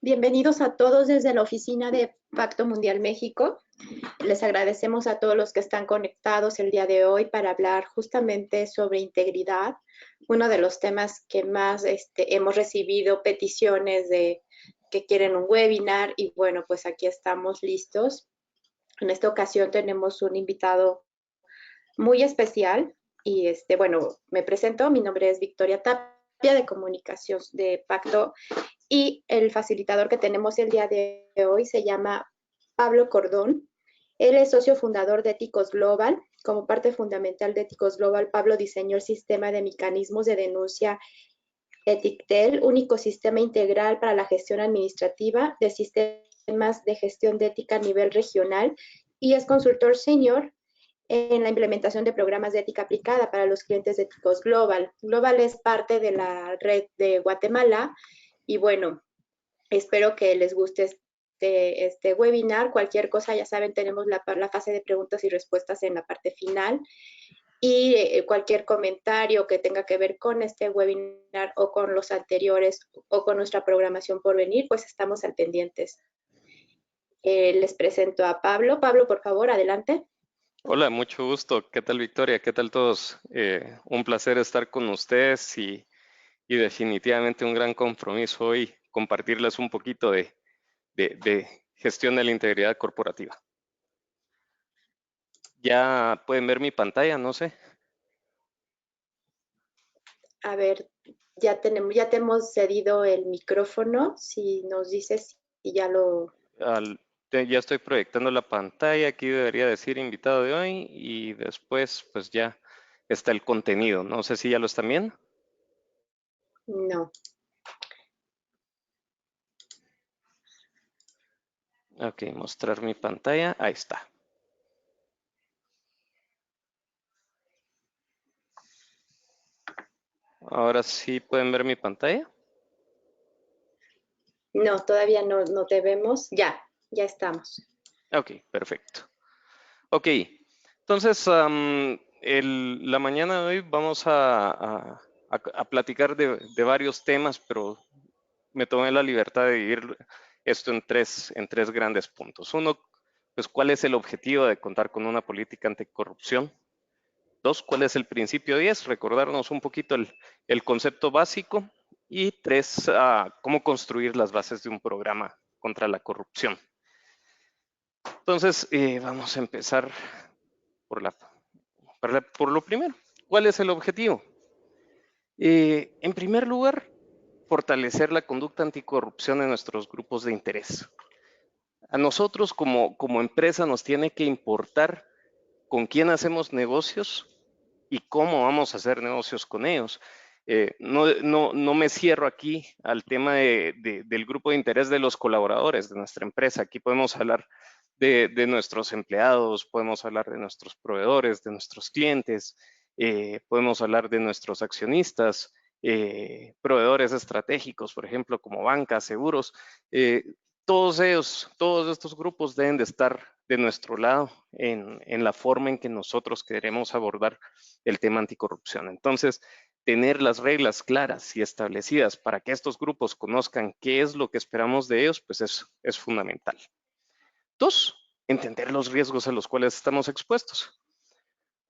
Bienvenidos a todos desde la oficina de Pacto Mundial México. Les agradecemos a todos los que están conectados el día de hoy para hablar justamente sobre integridad, uno de los temas que más hemos recibido peticiones de que quieren un webinar y bueno, pues aquí estamos listos. En esta ocasión tenemos un invitado muy especial y bueno, me presento, mi nombre es Victoria Tapia de Comunicación de Pacto y el facilitador que tenemos el día de hoy se llama Pablo Cordón. Él es socio fundador de Éticos Global. Como parte fundamental de Éticos Global, Pablo diseñó el sistema de mecanismos de denuncia Etictel, único sistema integral para la gestión administrativa de sistemas de gestión de ética a nivel regional y es consultor senior en la implementación de programas de ética aplicada para los clientes de Éticos Global. Global es parte de la red de Guatemala y bueno, espero que les guste este webinar. Cualquier cosa, ya saben, tenemos la fase de preguntas y respuestas en la parte final. Y cualquier comentario que tenga que ver con este webinar o con los anteriores o con nuestra programación por venir, pues estamos al pendientes. Les presento a Pablo. Pablo, por favor, adelante. Hola, mucho gusto. ¿Qué tal, Victoria? ¿Qué tal todos? Un placer estar con ustedes y definitivamente un gran compromiso hoy compartirles un poquito de gestión de la integridad corporativa. Ya pueden ver mi pantalla, no sé. A ver, ya te hemos cedido el micrófono. Si nos dices si ya lo... Ya estoy proyectando la pantalla. Aquí debería decir invitado de hoy y después pues ya está el contenido. No sé si ya lo están viendo. No. Ok, mostrar mi pantalla. Ahí está. Ahora sí pueden ver mi pantalla. No, todavía no te vemos. Ya estamos. Ok, perfecto. Ok, entonces la mañana de hoy vamos a platicar de varios temas, pero me tomé la libertad de dividir esto en tres grandes puntos. Uno, pues cuál es el objetivo de contar con una política anticorrupción. Dos, cuál es el principio 10, recordarnos un poquito el concepto básico. Y tres, cómo construir las bases de un programa contra la corrupción. Entonces, vamos a empezar por lo primero. ¿Cuál es el objetivo? En primer lugar, fortalecer la conducta anticorrupción en nuestros grupos de interés. A nosotros como empresa nos tiene que importar con quién hacemos negocios y cómo vamos a hacer negocios con ellos. No me cierro aquí al tema del grupo de interés de los colaboradores de nuestra empresa. Aquí podemos hablar de nuestros empleados, podemos hablar de nuestros proveedores, de nuestros clientes, podemos hablar de nuestros accionistas, proveedores estratégicos, por ejemplo, como bancas, seguros. Todos ellos, todos estos grupos deben de estar de nuestro lado en la forma en que nosotros queremos abordar el tema anticorrupción. Entonces, tener las reglas claras y establecidas para que estos grupos conozcan qué es lo que esperamos de ellos, pues es fundamental. Dos, entender los riesgos a los cuales estamos expuestos.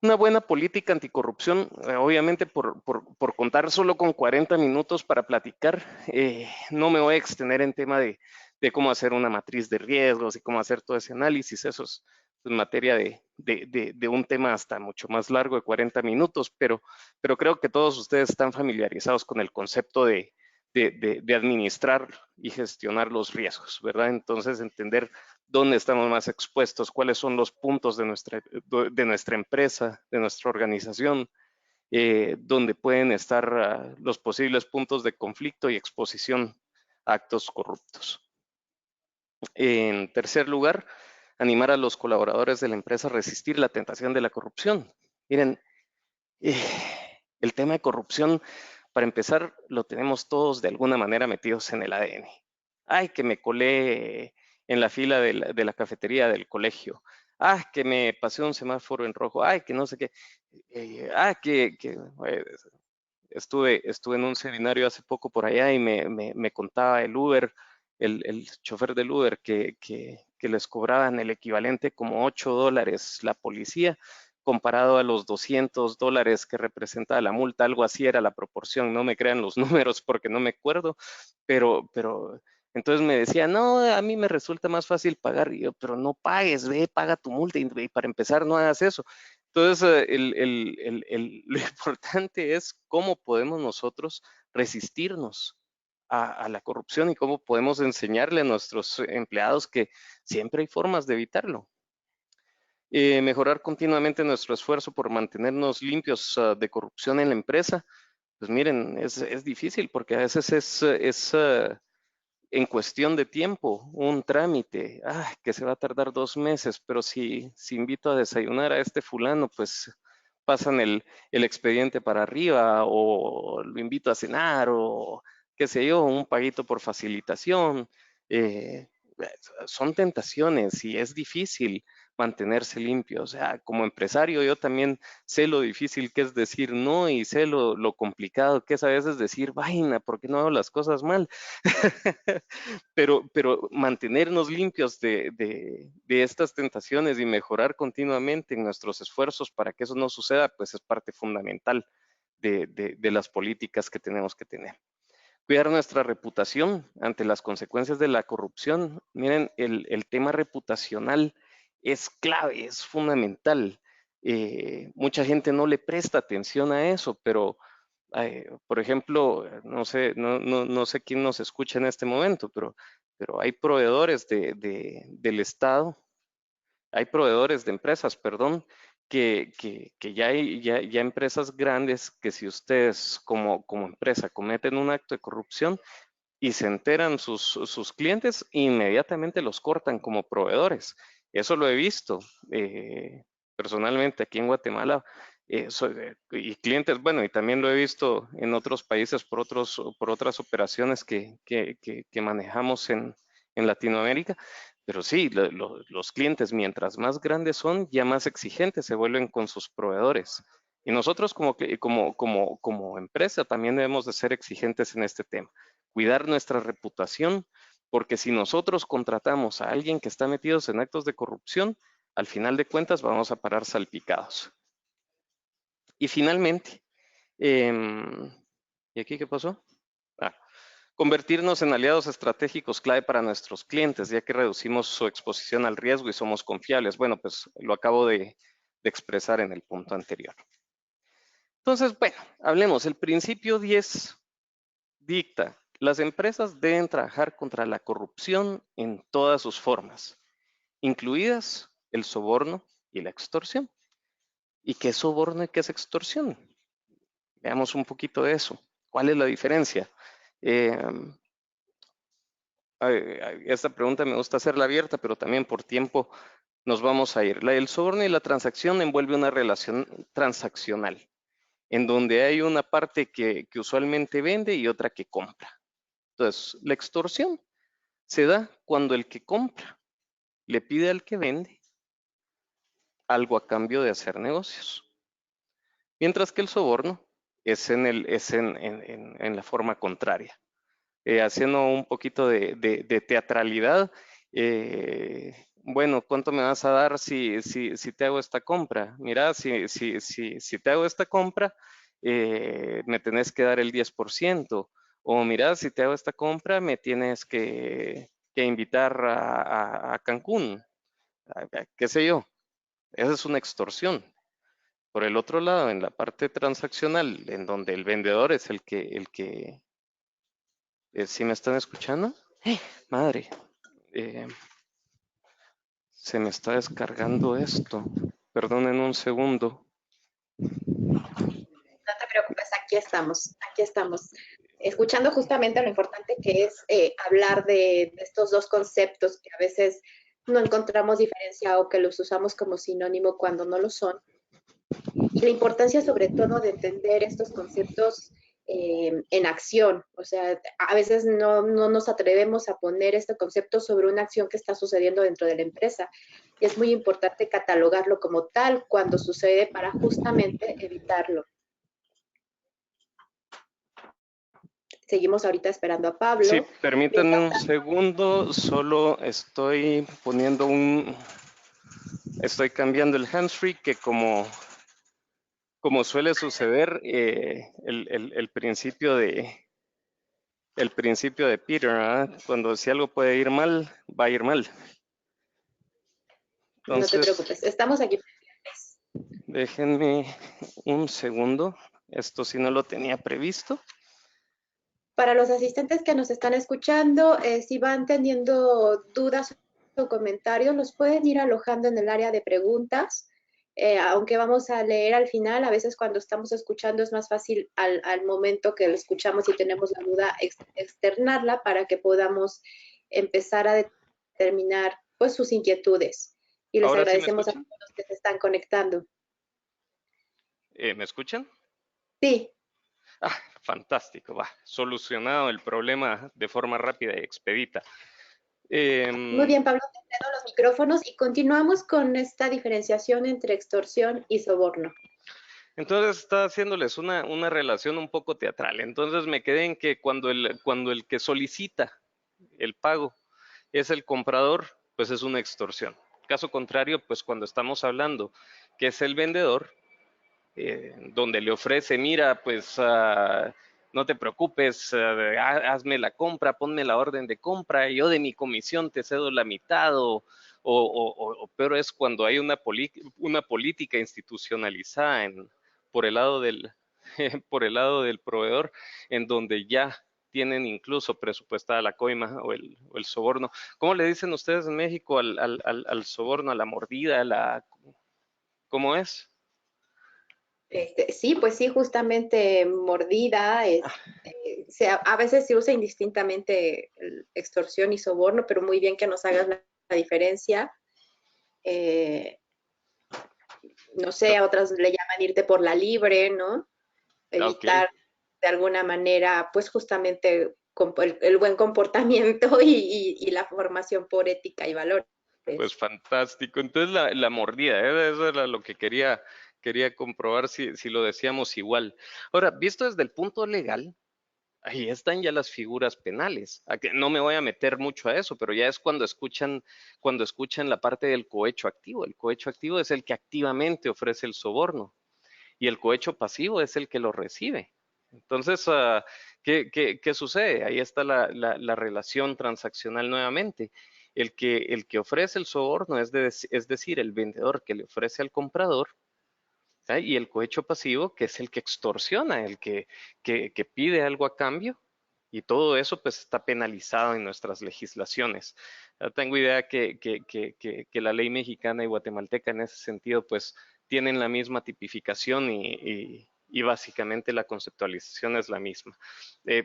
Una buena política anticorrupción, obviamente por contar solo con 40 minutos para platicar, no me voy a extender en tema de cómo hacer una matriz de riesgos y cómo hacer todo ese análisis. Eso es materia de un tema hasta mucho más largo de 40 minutos, pero creo que todos ustedes están familiarizados con el concepto de administrar y gestionar los riesgos, ¿verdad? Entonces, entender dónde estamos más expuestos, cuáles son los puntos de nuestra empresa, de nuestra organización, donde pueden estar los posibles puntos de conflicto y exposición a actos corruptos. En tercer lugar, animar a los colaboradores de la empresa a resistir la tentación de la corrupción. Miren, el tema de corrupción, para empezar, lo tenemos todos de alguna manera metidos en el ADN. Ay, que me colé en la fila de la cafetería del colegio. Ah, que me pasé un semáforo en rojo. Ay, que no sé qué. Estuve en un seminario hace poco por allá y me contaba el Uber el chofer del Uber que les cobraban el equivalente como $8 la policía, comparado a los $200 que representaba la multa, algo así era la proporción, no me crean los números porque no me acuerdo, pero entonces me decía, no, a mí me resulta más fácil pagar, y yo, pero no pagues, ve, paga tu multa, y para empezar no hagas eso. Entonces, lo importante es cómo podemos nosotros resistirnos a la corrupción y cómo podemos enseñarle a nuestros empleados que siempre hay formas de evitarlo. Mejorar continuamente nuestro esfuerzo por mantenernos limpios de corrupción en la empresa. Pues miren, es difícil porque a veces es en cuestión de tiempo, un trámite, que se va a tardar 2 meses, pero si invito a desayunar a este fulano, pues pasan el expediente para arriba, o lo invito a cenar, o qué sé yo, un paguito por facilitación. Son tentaciones y es difícil mantenerse limpio. O sea, como empresario yo también sé lo difícil que es decir no y sé lo complicado que es a veces decir, vaina, ¿por qué no hago las cosas mal? pero mantenernos limpios de estas tentaciones y mejorar continuamente en nuestros esfuerzos para que eso no suceda, pues es parte fundamental de las políticas que tenemos que tener. Cuidar nuestra reputación ante las consecuencias de la corrupción. Miren, el tema reputacional es clave, es fundamental. Mucha gente no le presta atención a eso, pero por ejemplo, no sé quién nos escucha en este momento, pero hay proveedores del Estado, hay proveedores de empresas, perdón, que ya hay ya empresas grandes que si ustedes como empresa cometen un acto de corrupción y se enteran sus clientes, inmediatamente los cortan como proveedores. Eso lo he visto personalmente aquí en Guatemala. Y clientes, bueno, y también lo he visto en otros países por otras operaciones que manejamos en Latinoamérica. Pero sí, los clientes, mientras más grandes son, ya más exigentes se vuelven con sus proveedores. Y nosotros como empresa también debemos de ser exigentes en este tema. Cuidar nuestra reputación, porque si nosotros contratamos a alguien que está metido en actos de corrupción, al final de cuentas vamos a parar salpicados. Y finalmente, ¿y aquí qué pasó? Convertirnos en aliados estratégicos clave para nuestros clientes, ya que reducimos su exposición al riesgo y somos confiables. Bueno, pues lo acabo de expresar en el punto anterior. Entonces, bueno, hablemos. El principio 10 dicta: las empresas deben trabajar contra la corrupción en todas sus formas, incluidas el soborno y la extorsión. ¿Y qué es soborno y qué es extorsión? Veamos un poquito de eso. ¿Cuál es la diferencia? Esta pregunta me gusta hacerla abierta, pero también por tiempo nos vamos a ir. El soborno y la transacción envuelve una relación transaccional, en donde hay una parte que usualmente vende y otra que compra. Entonces, la extorsión se da cuando el que compra le pide al que vende algo a cambio de hacer negocios. Mientras que el soborno es en la forma contraria. Haciendo un poquito de teatralidad, bueno, ¿cuánto me vas a dar si te hago esta compra? Mira, si te hago esta compra, me tenés que dar el 10%. O mira, si te hago esta compra, me tienes que invitar a Cancún, qué sé yo. Esa es una extorsión. Por el otro lado, en la parte transaccional, en donde el vendedor es el que ¿sí me están escuchando? Madre, se me está descargando esto. Perdonen un segundo. No te preocupes, aquí estamos, escuchando justamente lo importante que es hablar de estos dos conceptos que a veces no encontramos diferencia o que los usamos como sinónimo cuando no lo son. Y la importancia sobre todo de entender estos conceptos en acción. O sea, a veces no nos atrevemos a poner este concepto sobre una acción que está sucediendo dentro de la empresa. Y es muy importante catalogarlo como tal cuando sucede para justamente evitarlo. seguimos ahorita esperando a Sí, Pablo. permítanme un segundo, solo estoy estoy cambiando el handsfree que como suele suceder, el principio de Peter, ¿verdad? Cuando si algo puede ir mal, va a ir mal. No te Entonces, preocupes, estamos aquí. déjenme un segundo. Esto sí no lo tenía previsto. Para los asistentes que nos están escuchando, si van teniendo dudas o comentarios, los pueden ir alojando en el área de preguntas. Aunque vamos a leer al final, a veces cuando estamos escuchando es más fácil al momento que lo escuchamos y tenemos la duda externarla para que podamos empezar a determinar pues sus inquietudes. Y les Ahora sí me agradecemos a escuchan. todos los que se están conectando. ¿Me escuchan? Sí, Ah, fantástico, va. Solucionado el problema de forma rápida y expedita. muy Em, bien, Pablo, te cedo los micrófonos y continuamos con esta diferenciación entre extorsión y soborno. Entonces está haciéndoles una relación un poco teatral. Entonces me quedé en que cuando el que solicita el pago es el comprador, pues es una extorsión. Caso contrario, pues cuando estamos hablando que es el vendedor, donde le ofrece, mira, pues no te preocupes, hazme la compra, ponme la orden de compra, y yo de mi comisión te cedo la mitad, o peor es cuando hay una política institucionalizada por el lado del, por el lado del proveedor, en donde ya tienen incluso presupuestada la coima o el soborno. ¿Cómo le dicen ustedes en México al soborno, a la mordida, cómo es? Sí, pues sí, justamente mordida, a veces se usa indistintamente extorsión y soborno, pero muy bien que nos hagas la diferencia. Eh, no sé, a otras le llaman irte por la libre, ¿no? Ok, Evitar de alguna manera, pues justamente el buen comportamiento y la formación por ética y valores. pues fantástico. Entonces la mordida, eso era lo que quería comprobar si lo decíamos igual. Ahora, visto desde el punto legal, ahí están ya las figuras penales. No me voy a meter mucho a eso, pero ya es cuando escuchan la parte del cohecho activo. El cohecho activo es el que activamente ofrece el soborno y el cohecho pasivo es el que lo recibe. Entonces, ¿qué sucede? Ahí está la relación transaccional nuevamente. El que ofrece el soborno es decir, el vendedor que le ofrece al comprador, ¿sí? Y el cohecho pasivo, que es el que extorsiona, el que pide algo a cambio, y todo eso pues está penalizado en nuestras legislaciones. Yo tengo idea que la ley mexicana y guatemalteca en ese sentido pues tienen la misma tipificación y básicamente la conceptualización es la misma.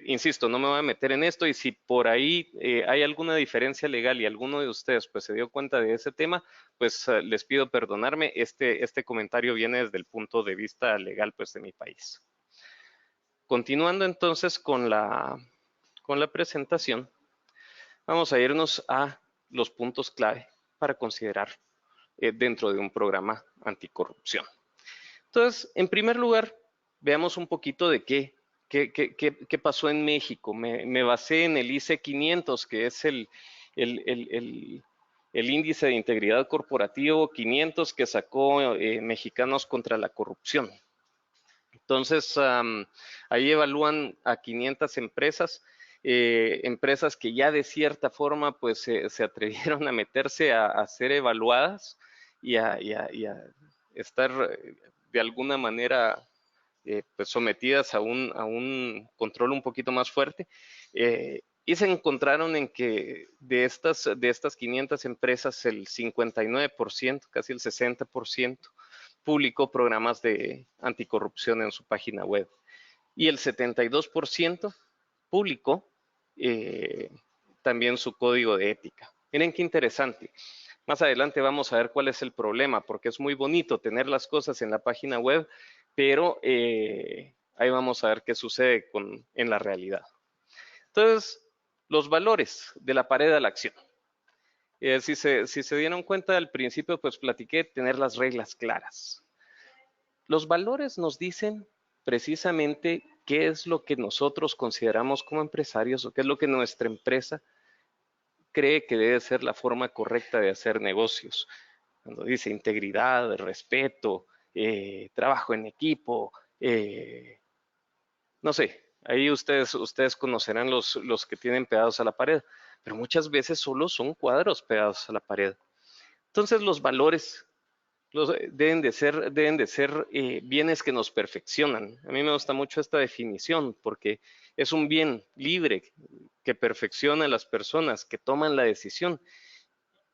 Insisto, no me voy a meter en esto y si por ahí hay alguna diferencia legal y alguno de ustedes pues se dio cuenta de ese tema, pues les pido perdonarme. Este comentario viene desde el punto de vista legal pues de mi país. Continuando entonces con la presentación, vamos a irnos a los puntos clave para considerar dentro de un programa anticorrupción. Entonces, en primer lugar, veamos un poquito de qué pasó en México. Me basé en el ICE 500, que es el índice de integridad corporativo 500 que sacó Mexicanos contra la Corrupción. Entonces, ahí evalúan a 500 empresas, empresas que ya de cierta forma pues se atrevieron a meterse a ser evaluadas y a estar de alguna manera pues sometidas a un control un poquito más fuerte. Y se encontraron en que de estas 500 empresas, el 59%, casi el 60%, publicó programas de anticorrupción en su página web. Y el 72% publicó también su código de ética. Miren qué interesante. Más adelante vamos a ver cuál es el problema, porque es muy bonito tener las cosas en la página web, pero ahí vamos a ver qué sucede en la realidad. Entonces, los valores de la pared a la acción. Si se dieron cuenta al principio, pues platiqué tener las reglas claras. Los valores nos dicen precisamente qué es lo que nosotros consideramos como empresarios o qué es lo que nuestra empresa cree que debe ser la forma correcta de hacer negocios. Cuando dice integridad, respeto, trabajo en equipo, no sé, ahí ustedes conocerán los que tienen pegados a la pared, pero muchas veces solo son cuadros pegados a la pared. Entonces los valores deben de ser bienes que nos perfeccionan. A mí me gusta mucho esta definición porque es un bien libre que perfecciona a las personas que toman la decisión.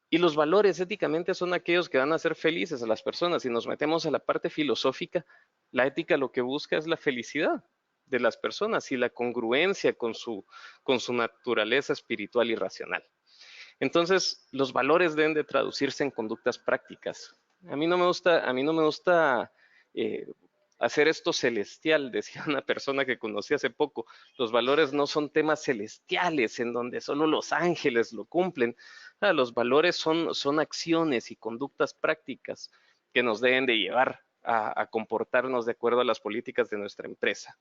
Y los valores éticamente son aquellos que van a hacer felices a las personas. Si nos metemos a la parte filosófica, la ética lo que busca es la felicidad de las personas y la congruencia con su naturaleza espiritual y racional. Entonces, los valores deben de traducirse en conductas prácticas. A mí no me gusta hacer esto celestial, decía una persona que conocí hace poco. Los valores no son temas celestiales en donde solo los ángeles lo cumplen. Los valores son acciones y conductas prácticas que nos deben de llevar a comportarnos de acuerdo a las políticas de nuestra empresa.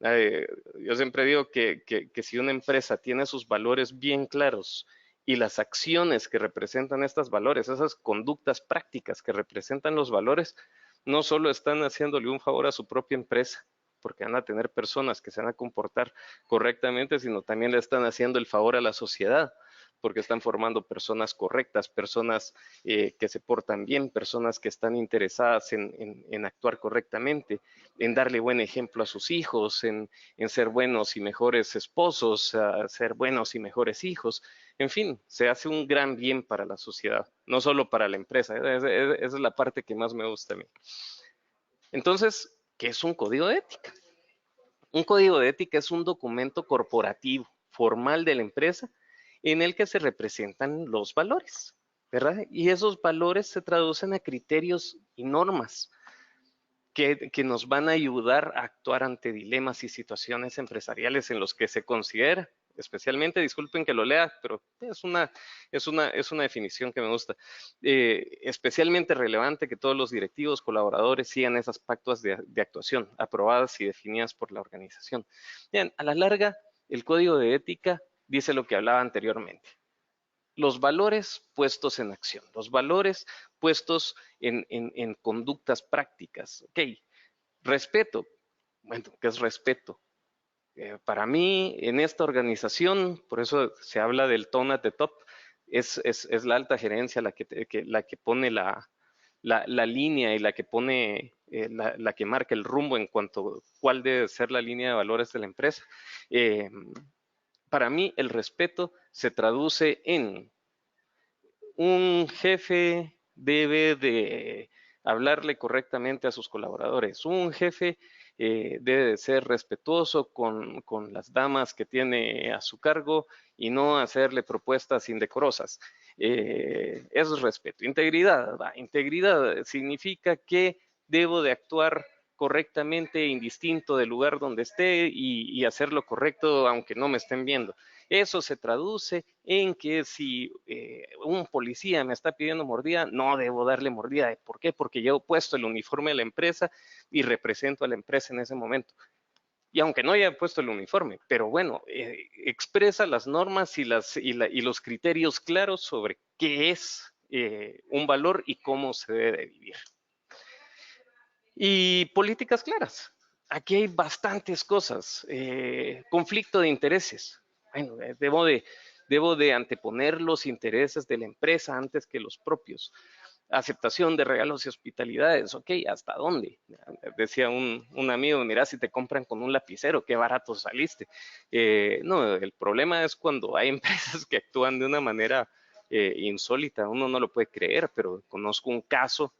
Yo siempre digo que si una empresa tiene sus valores bien claros y las acciones que representan estos valores, esas conductas prácticas que representan los valores, no solo están haciéndole un favor a su propia empresa, porque van a tener personas que se van a comportar correctamente, sino también le están haciendo el favor a la sociedad, porque están formando personas correctas, personas que se portan bien, personas que están interesadas en actuar correctamente, en darle buen ejemplo a sus hijos, en ser buenos y mejores esposos, ser buenos y mejores hijos. En fin, se hace un gran bien para la sociedad, no solo para la empresa. Esa es la parte que más me gusta a mí. Entonces, ¿qué es un código de ética? Un código de ética es un documento corporativo, formal de la empresa, en el que se representan los valores, ¿verdad? Y esos valores se traducen a criterios y normas que nos van a ayudar a actuar ante dilemas y situaciones empresariales en los que se considera, especialmente, disculpen que lo lea, pero es una definición que me gusta, especialmente relevante que todos los directivos, colaboradores sigan esas pautas de actuación aprobadas y definidas por la organización. Bien, a la larga, el código de ética dice lo que hablaba anteriormente. Los valores puestos en acción, los valores puestos en conductas prácticas. Ok, respeto. Bueno, ¿qué es respeto? Para mí, en esta organización, por eso se habla del tone at the top, es la alta gerencia la que pone la línea y la que pone, la que marca el rumbo en cuanto a cuál debe ser la línea de valores de la empresa. Para mí, el respeto se traduce en un jefe debe de hablarle correctamente a sus colaboradores. Un jefe debe de ser respetuoso con las damas que tiene a su cargo y no hacerle propuestas indecorosas. Eso es respeto. Integridad. Integridad significa que debo de actuar correctamente, indistinto del lugar donde esté y hacer lo correcto aunque no me estén viendo. Eso se traduce en que si un policía me está pidiendo mordida, no debo darle mordida. ¿Por qué? Porque yo he puesto el uniforme de la empresa y represento a la empresa en ese momento. Y aunque no haya puesto el uniforme, pero bueno, expresa las normas y los criterios claros sobre qué es un valor y cómo se debe vivir. Y políticas claras. Aquí hay bastantes cosas. Conflicto de intereses. Bueno, debo de anteponer los intereses de la empresa antes que los propios. Aceptación de regalos y hospitalidades. Ok, ¿hasta dónde? Decía un amigo, mira, si te compran con un lapicero, qué barato saliste. No, el problema es cuando hay empresas que actúan de una manera insólita. Uno no lo puede creer, pero conozco un caso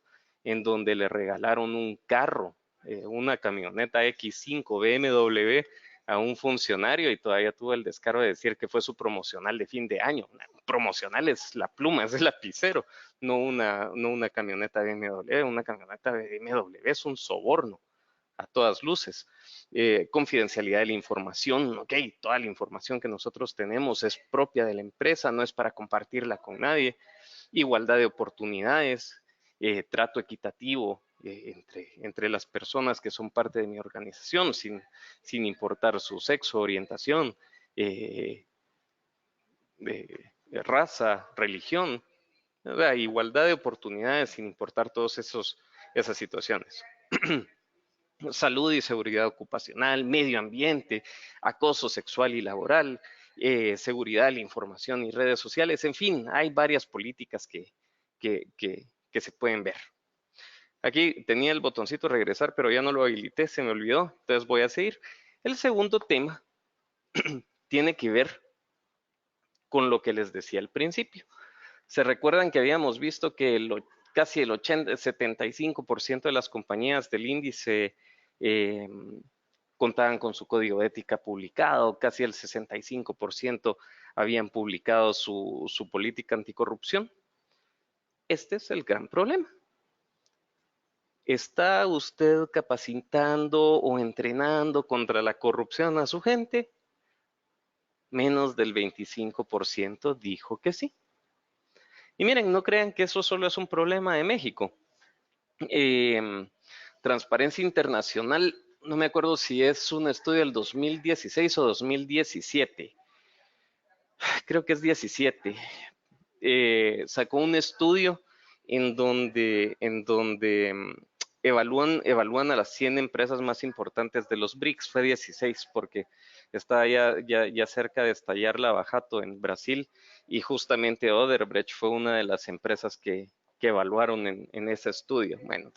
en donde le regalaron un carro, una camioneta X5 BMW a un funcionario y todavía tuvo el descaro de decir que fue su promocional de fin de año. Promocional es la pluma, es el lapicero, no una camioneta BMW. Una camioneta BMW es un soborno a todas luces. Confidencialidad de la información, ok, toda la información que nosotros tenemos es propia de la empresa, no es para compartirla con nadie. Igualdad de oportunidades, trato equitativo entre las personas que son parte de mi organización, sin importar su sexo, orientación, raza, religión, la igualdad de oportunidades sin importar todas esas situaciones. Salud y seguridad ocupacional, medio ambiente, acoso sexual y laboral, seguridad de la información y redes sociales, en fin, hay varias políticas que se pueden ver. Aquí tenía el botoncito regresar, pero ya no lo habilité, se me olvidó, entonces voy a seguir. El segundo tema tiene que ver con lo que les decía al principio. Se recuerdan que habíamos visto que casi el 75% de las compañías del índice contaban con su código de ética publicado, casi el 65% habían publicado su política anticorrupción. Este es el gran problema. ¿Está usted capacitando o entrenando contra la corrupción a su gente? Menos del 25% dijo que sí. Y miren, no crean que eso solo es un problema de México. Transparencia Internacional, no me acuerdo si es un estudio del 2016 o 2017. Creo que es 17. Sacó un estudio en donde evalúan a las 100 empresas más importantes de los BRICS. Fue 16 porque está ya cerca de estallar la Lavajato en Brasil y justamente Odebrecht fue una de las empresas que evaluaron en ese estudio. Bueno,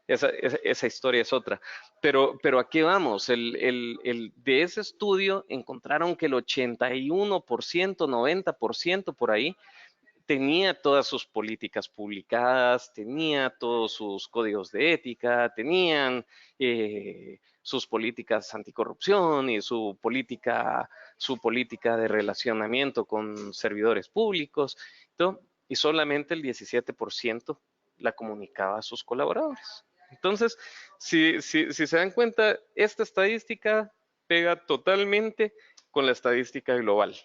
esa historia es otra. Pero ¿a qué vamos? De ese estudio encontraron que el 81%, 90% por ahí, tenía todas sus políticas publicadas, tenía todos sus códigos de ética, tenían sus políticas anticorrupción y su política de relacionamiento con servidores públicos, ¿no? Y solamente el 17% la comunicaba a sus colaboradores. Entonces, si se dan cuenta, esta estadística pega totalmente con la estadística global.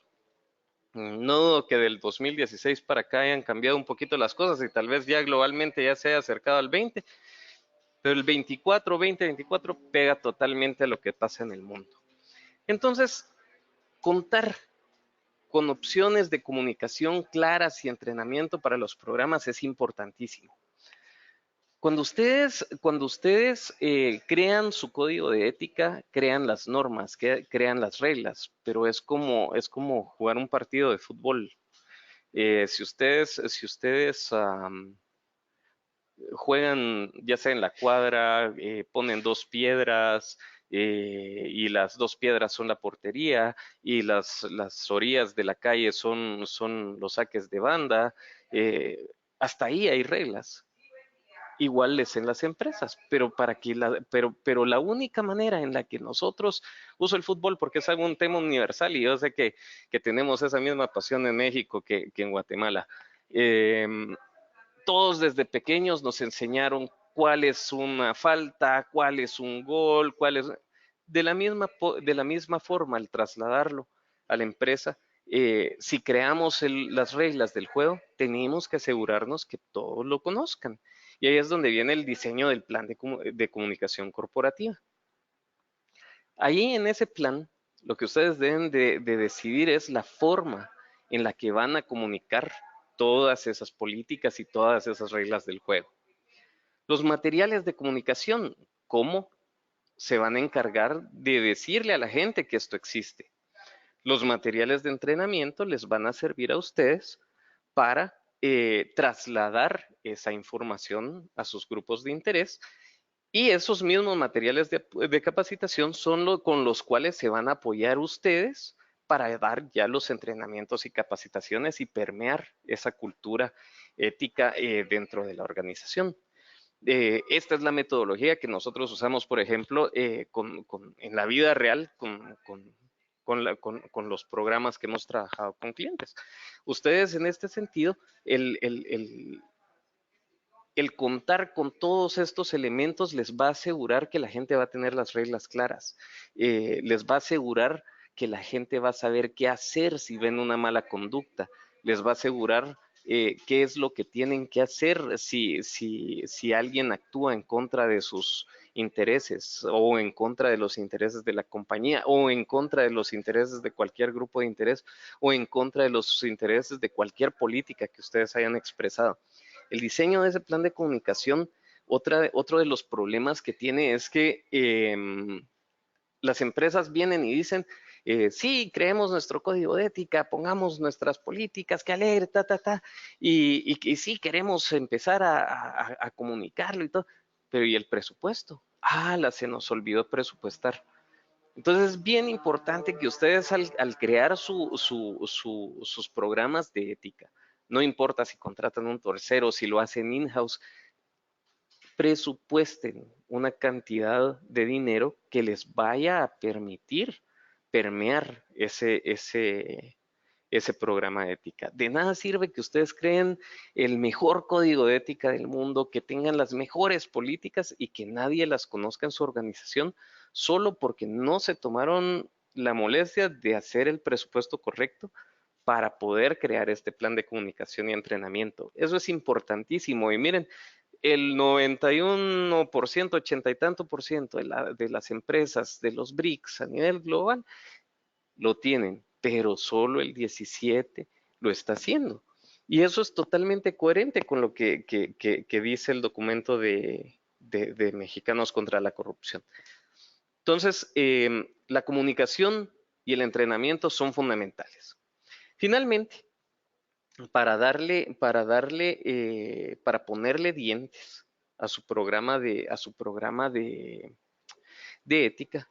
No dudo que del 2016 para acá hayan cambiado un poquito las cosas y tal vez ya globalmente ya se haya acercado al 20, pero el 2024 pega totalmente a lo que pasa en el mundo. Entonces, contar con opciones de comunicación claras y entrenamiento para los programas es importantísimo. Cuando ustedes crean su código de ética, crean las normas, crean las reglas, pero es como jugar un partido de fútbol. Si ustedes juegan ya sea en la cuadra, ponen 2 piedras y las 2 piedras son la portería y las orillas de la calle son los saques de banda, hasta ahí hay reglas. Iguales en las empresas, pero pero la única manera en la que nosotros uso el fútbol porque es algún tema universal y yo sé que tenemos esa misma pasión en México que en Guatemala. Todos desde pequeños nos enseñaron cuál es una falta, cuál es un gol, cuál es de la misma forma al trasladarlo a la empresa. Si creamos las reglas del juego, tenemos que asegurarnos que todos lo conozcan. Y ahí es donde viene el diseño del plan de comunicación corporativa. Ahí en ese plan, lo que ustedes deben de decidir es la forma en la que van a comunicar todas esas políticas y todas esas reglas del juego. Los materiales de comunicación, ¿cómo se van a encargar de decirle a la gente que esto existe? Los materiales de entrenamiento les van a servir a ustedes para trasladar esa información a sus grupos de interés y esos mismos materiales de capacitación son con los cuales se van a apoyar ustedes para dar ya los entrenamientos y capacitaciones y permear esa cultura ética dentro de la organización. Esta es la metodología que nosotros usamos, por ejemplo, en la vida real con los programas que hemos trabajado con clientes. Ustedes en este sentido, el contar con todos estos elementos les va a asegurar que la gente va a tener las reglas claras, les va a asegurar que la gente va a saber qué hacer si ven una mala conducta, les va a asegurar qué es lo que tienen que hacer si alguien actúa en contra de sus intereses o en contra de los intereses de la compañía o en contra de los intereses de cualquier grupo de interés o en contra de los intereses de cualquier política que ustedes hayan expresado. El diseño de ese plan de comunicación, otro de los problemas que tiene es que las empresas vienen y dicen, sí, creemos nuestro código de ética, pongamos nuestras políticas, que alegre, y sí, queremos empezar a comunicarlo y todo, pero ¿y el presupuesto? Se nos olvidó presupuestar. Entonces es bien importante que ustedes al crear sus programas de ética, no importa si contratan un tercero, si lo hacen in-house, presupuesten una cantidad de dinero que les vaya a permitir permear ese programa de ética. De nada sirve que ustedes creen el mejor código de ética del mundo, que tengan las mejores políticas y que nadie las conozca en su organización, solo porque no se tomaron la molestia de hacer el presupuesto correcto para poder crear este plan de comunicación y entrenamiento. Eso es importantísimo. Y miren, el 91%, 80 y tanto por ciento de las empresas de los BRICS a nivel global lo tienen, pero solo el 17 lo está haciendo. Y eso es totalmente coherente con lo que dice el documento de Mexicanos contra la Corrupción. Entonces, la comunicación y el entrenamiento son fundamentales. Finalmente, para ponerle dientes a su programa de ética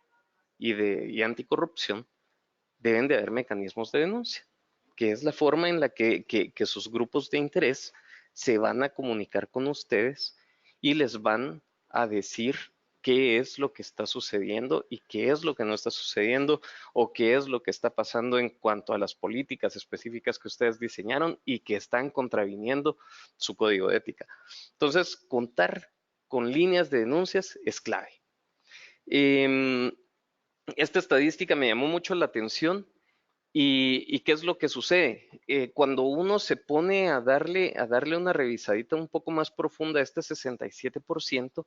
y anticorrupción, deben de haber mecanismos de denuncia, que es la forma en la que sus grupos de interés se van a comunicar con ustedes y les van a decir qué es lo que está sucediendo y qué es lo que no está sucediendo o qué es lo que está pasando en cuanto a las políticas específicas que ustedes diseñaron y que están contraviniendo su código de ética. Entonces, contar con líneas de denuncias es clave. Esta estadística me llamó mucho la atención. ¿Y qué es lo que sucede? Cuando uno se pone a darle una revisadita un poco más profunda a este 67%,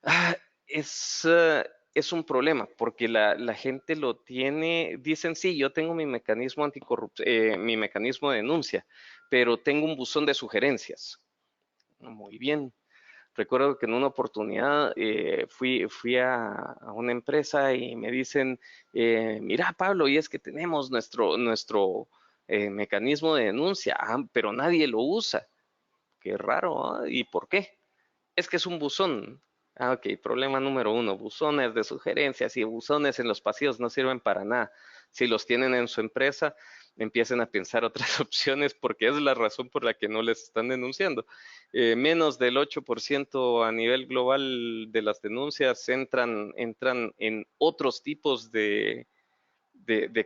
ah, es, es un problema, porque la gente lo tiene, dicen, sí, yo tengo mi mecanismo anticorrupción, mi mecanismo de denuncia, pero tengo un buzón de sugerencias. Muy bien. Recuerdo que en una oportunidad fui a una empresa y me dicen, mira Pablo, y es que tenemos nuestro mecanismo de denuncia, pero nadie lo usa. Qué raro, ¿ah? ¿Y por qué? Es que es un buzón. Ok, problema número uno, buzones de sugerencias y buzones en los pasillos no sirven para nada. Si los tienen en su empresa, empiecen a pensar otras opciones porque es la razón por la que no les están denunciando. Menos del 8% a nivel global de las denuncias entran en otros tipos de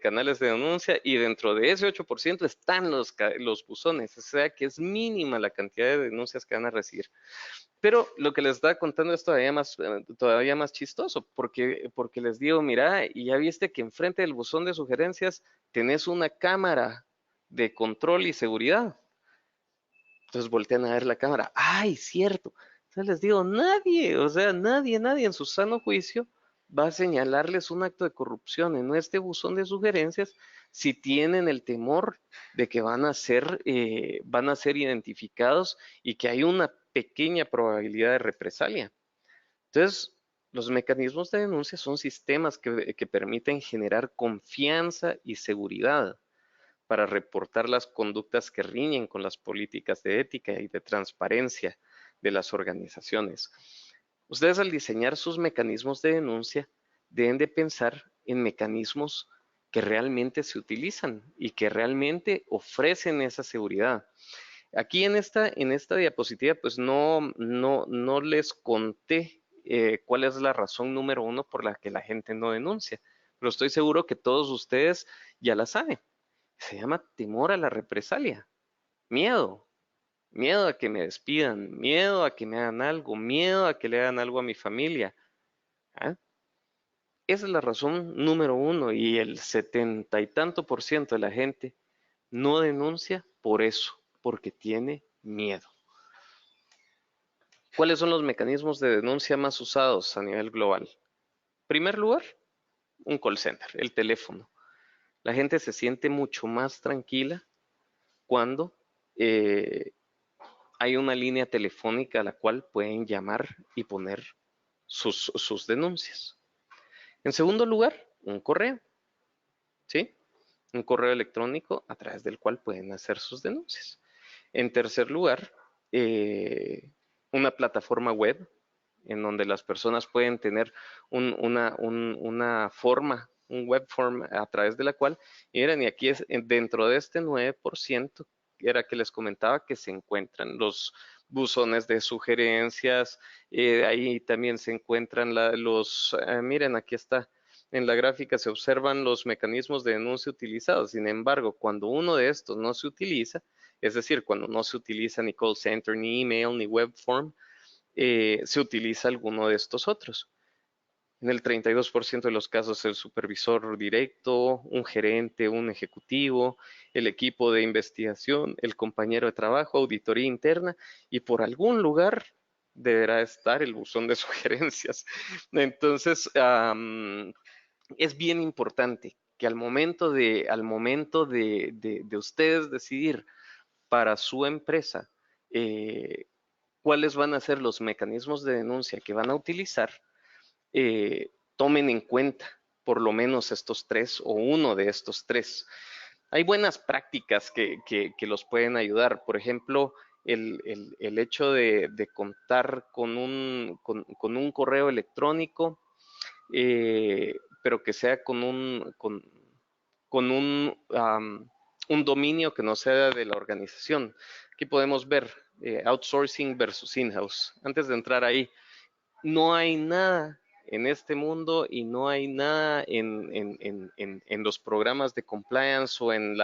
canales de denuncia y dentro de ese 8% están los buzones, o sea que es mínima la cantidad de denuncias que van a recibir. Pero lo que les estaba contando es todavía más chistoso, porque les digo, mira, y ya viste que enfrente del buzón de sugerencias tenés una cámara de control y seguridad. Entonces voltean a ver la cámara. ¡Ay, cierto! Entonces les digo, nadie, o sea, nadie en su sano juicio va a señalarles un acto de corrupción en este buzón de sugerencias si tienen el temor de que van a ser identificados y que hay una pequeña probabilidad de represalia. Entonces, los mecanismos de denuncia son sistemas que permiten generar confianza y seguridad para reportar las conductas que riñen con las políticas de ética y de transparencia de las organizaciones. Ustedes al diseñar sus mecanismos de denuncia deben de pensar en mecanismos que realmente se utilizan y que realmente ofrecen esa seguridad. Aquí en esta diapositiva pues no les conté cuál es la razón número uno por la que la gente no denuncia, pero estoy seguro que todos ustedes ya la saben. Se llama temor a la represalia, miedo, miedo a que me despidan, miedo a que me hagan algo, miedo a que le hagan algo a mi familia. ¿Ah? Esa es la razón número uno y el 70 y tanto por ciento de la gente no denuncia por eso, porque tiene miedo. ¿Cuáles son los mecanismos de denuncia más usados a nivel global? En primer lugar, un call center, el teléfono. La gente se siente mucho más tranquila cuando hay una línea telefónica a la cual pueden llamar y poner sus denuncias. En segundo lugar, un correo, ¿sí? Un correo electrónico a través del cual pueden hacer sus denuncias. En tercer lugar, una plataforma web en donde las personas pueden tener una forma, un web form a través de la cual, miren, y aquí es dentro de este 9%, era que les comentaba que se encuentran los buzones de sugerencias, ahí también se encuentran miren, aquí está, en la gráfica se observan los mecanismos de denuncia utilizados. Sin embargo, cuando uno de estos no se utiliza, es decir, cuando no se utiliza ni call center, ni email, ni web form, se utiliza alguno de estos otros. En el 32% de los casos, el supervisor directo, un gerente, un ejecutivo, el equipo de investigación, el compañero de trabajo, auditoría interna, y por algún lugar deberá estar el buzón de sugerencias. Entonces, es bien importante que al momento de ustedes decidir para su empresa cuáles van a ser los mecanismos de denuncia que van a utilizar, tomen en cuenta por lo menos estos tres o uno de estos tres. Hay buenas prácticas que los pueden ayudar. Por ejemplo, el hecho de contar con un correo electrónico, pero que sea con un dominio que no sea de la organización. Aquí podemos ver outsourcing versus in-house. Antes de entrar ahí, no hay nada en este mundo y no hay nada en los programas de compliance o en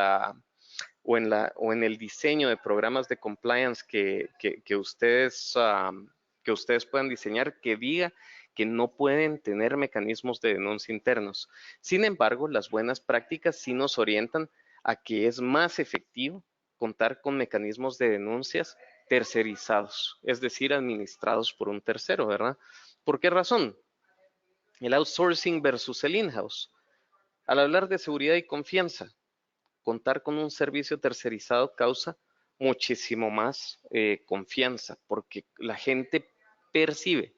el diseño de programas de compliance que ustedes puedan diseñar que diga que no pueden tener mecanismos de denuncia internos. Sin embargo, las buenas prácticas sí nos orientan a que es más efectivo contar con mecanismos de denuncias tercerizados, es decir, administrados por un tercero, ¿verdad? ¿Por qué razón? El outsourcing versus el in-house. Al hablar de seguridad y confianza, contar con un servicio tercerizado causa muchísimo más confianza, porque la gente percibe.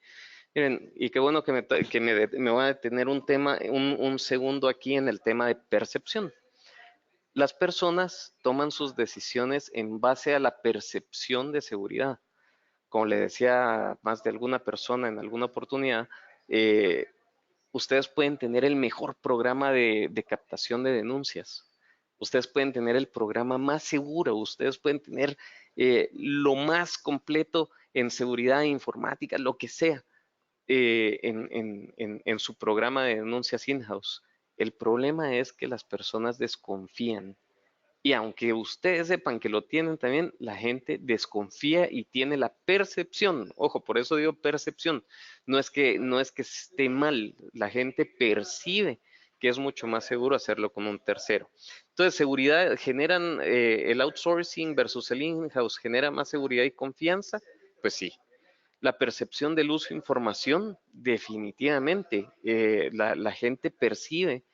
Miren, y qué bueno que me voy a detener un segundo aquí en el tema de percepción. Las personas toman sus decisiones en base a la percepción de seguridad. Como le decía más de alguna persona en alguna oportunidad, ustedes pueden tener el mejor programa de captación de denuncias. Ustedes pueden tener el programa más seguro. Ustedes pueden tener lo más completo en seguridad informática, lo que sea, en su programa de denuncias in-house. El problema es que las personas desconfían. Y aunque ustedes sepan que lo tienen también, la gente desconfía y tiene la percepción. Ojo, por eso digo percepción. No es que esté mal, la gente percibe que es mucho más seguro hacerlo con un tercero. Entonces, seguridad generan el outsourcing versus el in-house genera más seguridad y confianza. Pues sí. La percepción del uso de información, definitivamente, la gente percibe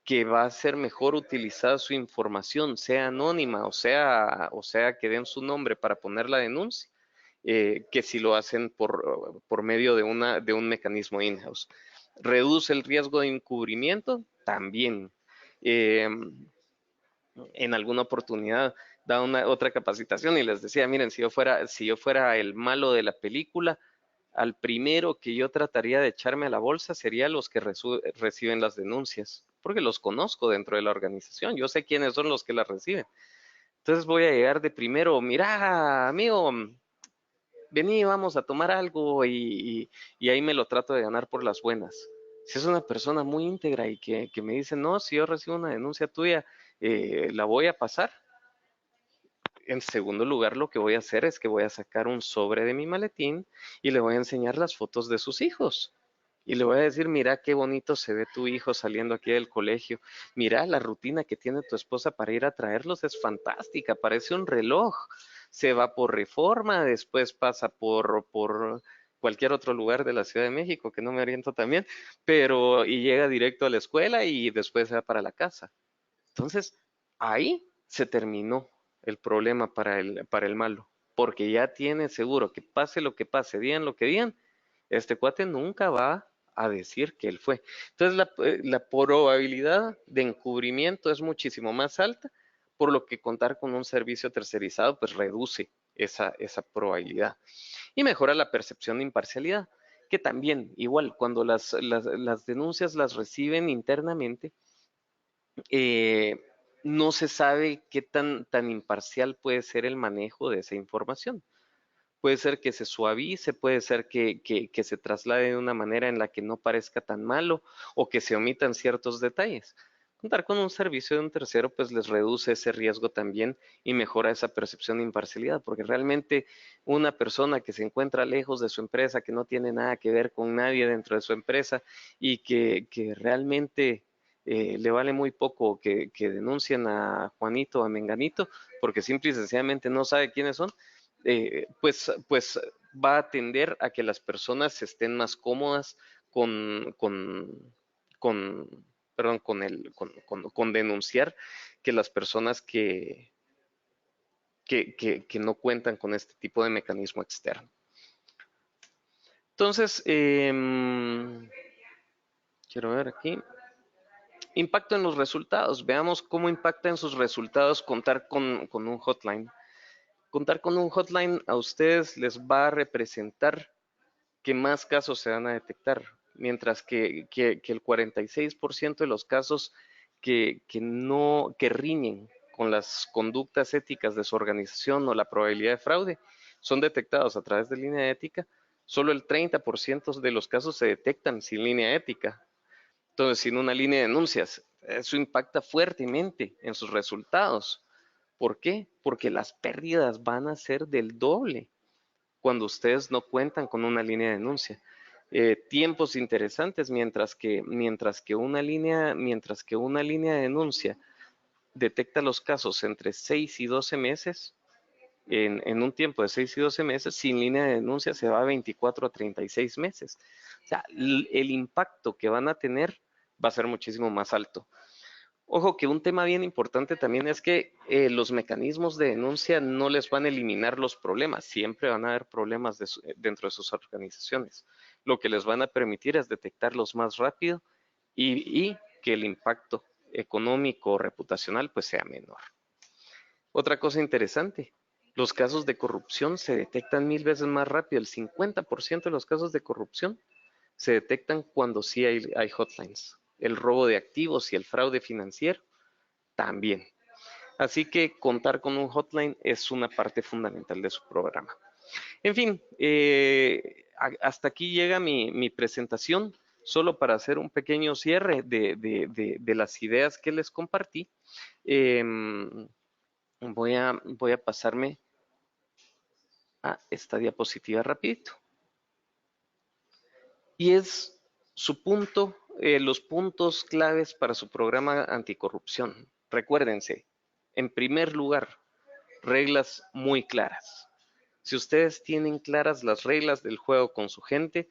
que va a ser mejor utilizada su información, sea anónima o sea que den su nombre para poner la denuncia, que si lo hacen por medio de un mecanismo in-house. ¿Reduce el riesgo de encubrimiento? También. En alguna oportunidad da otra capacitación y les decía, miren, si yo fuera el malo de la película, al primero que yo trataría de echarme a la bolsa sería los que reciben las denuncias, porque los conozco dentro de la organización, yo sé quiénes son los que las reciben. Entonces voy a llegar de primero, mira, amigo, vení, vamos a tomar algo y ahí me lo trato de ganar por las buenas. Si es una persona muy íntegra y que me dice, no, si yo recibo una denuncia tuya, la voy a pasar. En segundo lugar, lo que voy a hacer es que voy a sacar un sobre de mi maletín y le voy a enseñar las fotos de sus hijos. Y le voy a decir, mira qué bonito se ve tu hijo saliendo aquí del colegio. Mira la rutina que tiene tu esposa para ir a traerlos, es fantástica, parece un reloj. Se va por Reforma, después pasa por cualquier otro lugar de la Ciudad de México, que no me oriento también, pero y llega directo a la escuela y después se va para la casa. Entonces, ahí se terminó el problema para el malo, porque ya tiene seguro que pase lo que pase, digan lo que digan, este cuate nunca va a decir que él fue. Entonces, la probabilidad de encubrimiento es muchísimo más alta, por lo que contar con un servicio tercerizado, pues reduce esa probabilidad y mejora la percepción de imparcialidad, que también, igual, cuando las denuncias las reciben internamente, eh, no se sabe qué tan imparcial puede ser el manejo de esa información. Puede ser que se suavice, puede ser que se traslade de una manera en la que no parezca tan malo o que se omitan ciertos detalles. Contar con un servicio de un tercero pues les reduce ese riesgo también y mejora esa percepción de imparcialidad, porque realmente una persona que se encuentra lejos de su empresa, que no tiene nada que ver con nadie dentro de su empresa y que realmente le vale muy poco que denuncien a Juanito o a Menganito, porque simple y sencillamente no sabe quiénes son, pues va a tender a que las personas estén más cómodas con, con, con, perdón, con denunciar que las personas que no cuentan con este tipo de mecanismo externo. Entonces, quiero ver aquí. Impacto en los resultados. Veamos cómo impacta en sus resultados contar con un hotline. Contar con un hotline a ustedes les va a representar que más casos se van a detectar, mientras que el 46% de los casos que riñen con las conductas éticas de su organización o la probabilidad de fraude son detectados a través de línea ética, solo el 30% de los casos se detectan sin línea ética. Entonces, sin una línea de denuncias, eso impacta fuertemente en sus resultados. ¿Por qué? Porque las pérdidas van a ser del doble cuando ustedes no cuentan con una línea de denuncia. Tiempos interesantes, mientras que una línea de denuncia detecta los casos entre 6 y 12 meses, en un tiempo de 6 y 12 meses, sin línea de denuncia se va a 24 a 36 meses. O sea, el impacto que van a tener va a ser muchísimo más alto. Ojo que un tema bien importante también es que los mecanismos de denuncia no les van a eliminar los problemas, siempre van a haber problemas dentro de sus organizaciones. Lo que les van a permitir es detectarlos más rápido y que el impacto económico o reputacional pues sea menor. Otra cosa interesante, los casos de corrupción se detectan 1000 veces más rápido. El 50% de los casos de corrupción se detectan cuando sí hay hotlines. El robo de activos y el fraude financiero también. Así que contar con un hotline es una parte fundamental de su programa. En fin, hasta aquí llega mi presentación, solo para hacer un pequeño cierre de las ideas que les compartí. Voy a pasarme a esta diapositiva rapidito. Y es su punto, los puntos claves para su programa anticorrupción. Recuérdense, en primer lugar, reglas muy claras. Si ustedes tienen claras las reglas del juego con su gente,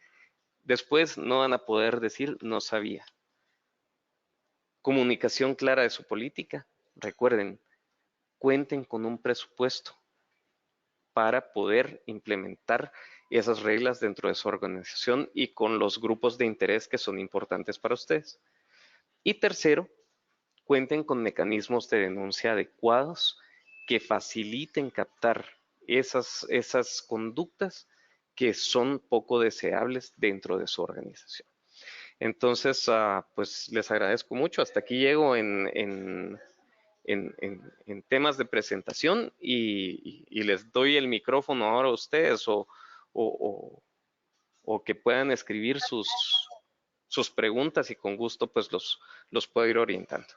después no van a poder decir no sabía. Comunicación clara de su política. Recuerden, cuenten con un presupuesto para poder implementar esas reglas dentro de su organización y con los grupos de interés que son importantes para ustedes. Y tercero, cuenten con mecanismos de denuncia adecuados que faciliten captar esas conductas que son poco deseables dentro de su organización. Entonces, pues les agradezco mucho. Hasta aquí llego en temas de presentación y les doy el micrófono ahora a ustedes o que puedan escribir sus preguntas y con gusto pues los puedo ir orientando.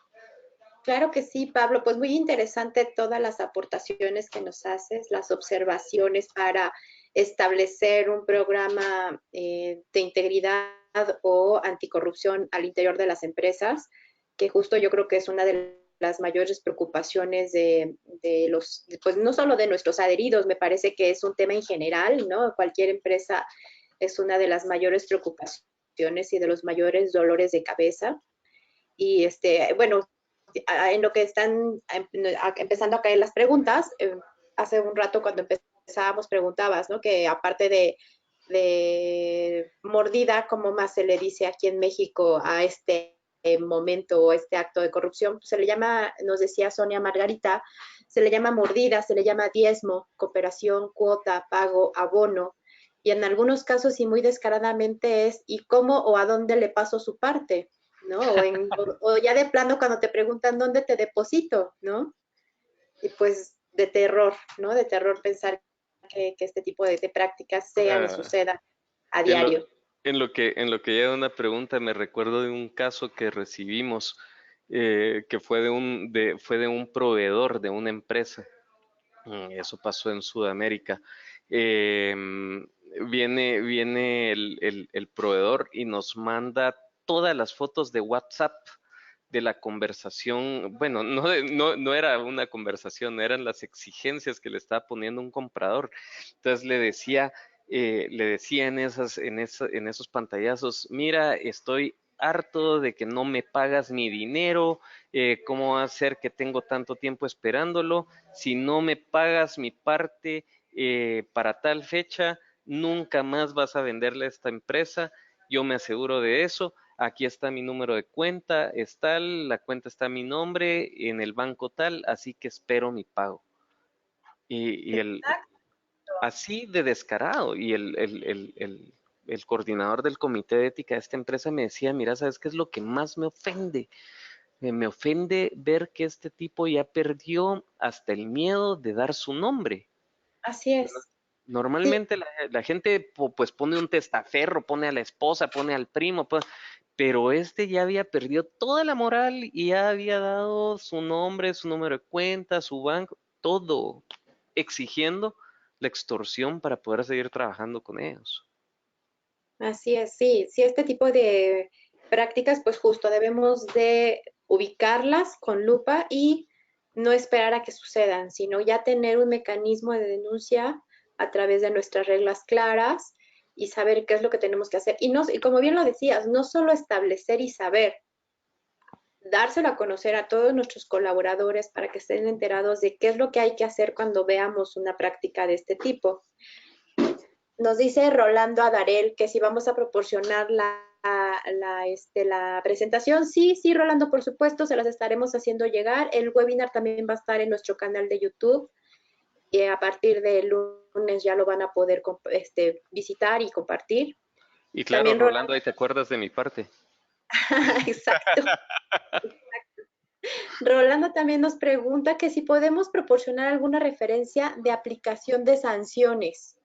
Claro que sí, Pablo. Pues muy interesante todas las aportaciones que nos haces, las observaciones para establecer un programa de integridad o anticorrupción al interior de las empresas, que justo yo creo que es una de las mayores preocupaciones de los, pues no solo de nuestros adheridos, me parece que es un tema en general, ¿no? Cualquier empresa es una de las mayores preocupaciones y de los mayores dolores de cabeza. Y bueno, en lo que están empezando a caer las preguntas, hace un rato cuando empezábamos preguntabas, ¿no? Que aparte de mordida, ¿cómo más se le dice aquí en México a este momento o este acto de corrupción? Pues se le llama, nos decía Sonia Margarita, se le llama mordida, se le llama diezmo, cooperación, cuota, pago, abono. Y en algunos casos, y muy descaradamente, es ¿y cómo o a dónde le paso su parte? ¿No? O ya de plano cuando te preguntan dónde te deposito, ¿no? Y pues de terror, ¿no? De terror pensar que este tipo de prácticas sean y Ah, sucedan a en lo, diario. en lo que llega una pregunta, me recuerdo de un caso que recibimos que fue de un proveedor de una empresa. Eso pasó en Sudamérica. Viene el proveedor y nos manda todas las fotos de WhatsApp de la conversación. Bueno, no era una conversación, eran las exigencias que le estaba poniendo un comprador. Entonces le decía en esos pantallazos, mira, estoy harto de que no me pagas mi dinero, ¿cómo va a ser que tengo tanto tiempo esperándolo? Si no me pagas mi parte para tal fecha, nunca más vas a venderle a esta empresa, yo me aseguro de eso, aquí está mi número de cuenta, es tal, la cuenta está a mi nombre, en el banco tal, así que espero mi pago. Y así de descarado, y el coordinador del comité de ética de esta empresa me decía, mira, ¿sabes qué es lo que más me ofende? Me ofende ver que este tipo ya perdió hasta el miedo de dar su nombre. Así es. Sí, Normalmente la gente pues pone un testaferro, pone a la esposa, pone al primo, pero este ya había perdido toda la moral y ya había dado su nombre, su número de cuenta, su banco, todo, exigiendo la extorsión para poder seguir trabajando con ellos. así es. Sí, sí, este tipo de prácticas, pues justo debemos de ubicarlas con lupa y no esperar a que sucedan, sino ya tener un mecanismo de denuncia a través de nuestras reglas claras y saber qué es lo que tenemos que hacer. Y, no, y como bien lo decías, no solo establecer y saber, dárselo a conocer a todos nuestros colaboradores para que estén enterados de qué es lo que hay que hacer cuando veamos una práctica de este tipo. Nos dice Rolando Adarel que si vamos a proporcionar la presentación. Sí, sí, Rolando, por supuesto, se las estaremos haciendo llegar. El webinar también va a estar en nuestro canal de YouTube y a partir del lunes ya lo van a poder visitar y compartir. Y claro, También Rolando, Rolando, ahí te acuerdas de mi parte. exacto. Rolando también nos pregunta que si podemos proporcionar alguna referencia de aplicación de sanciones.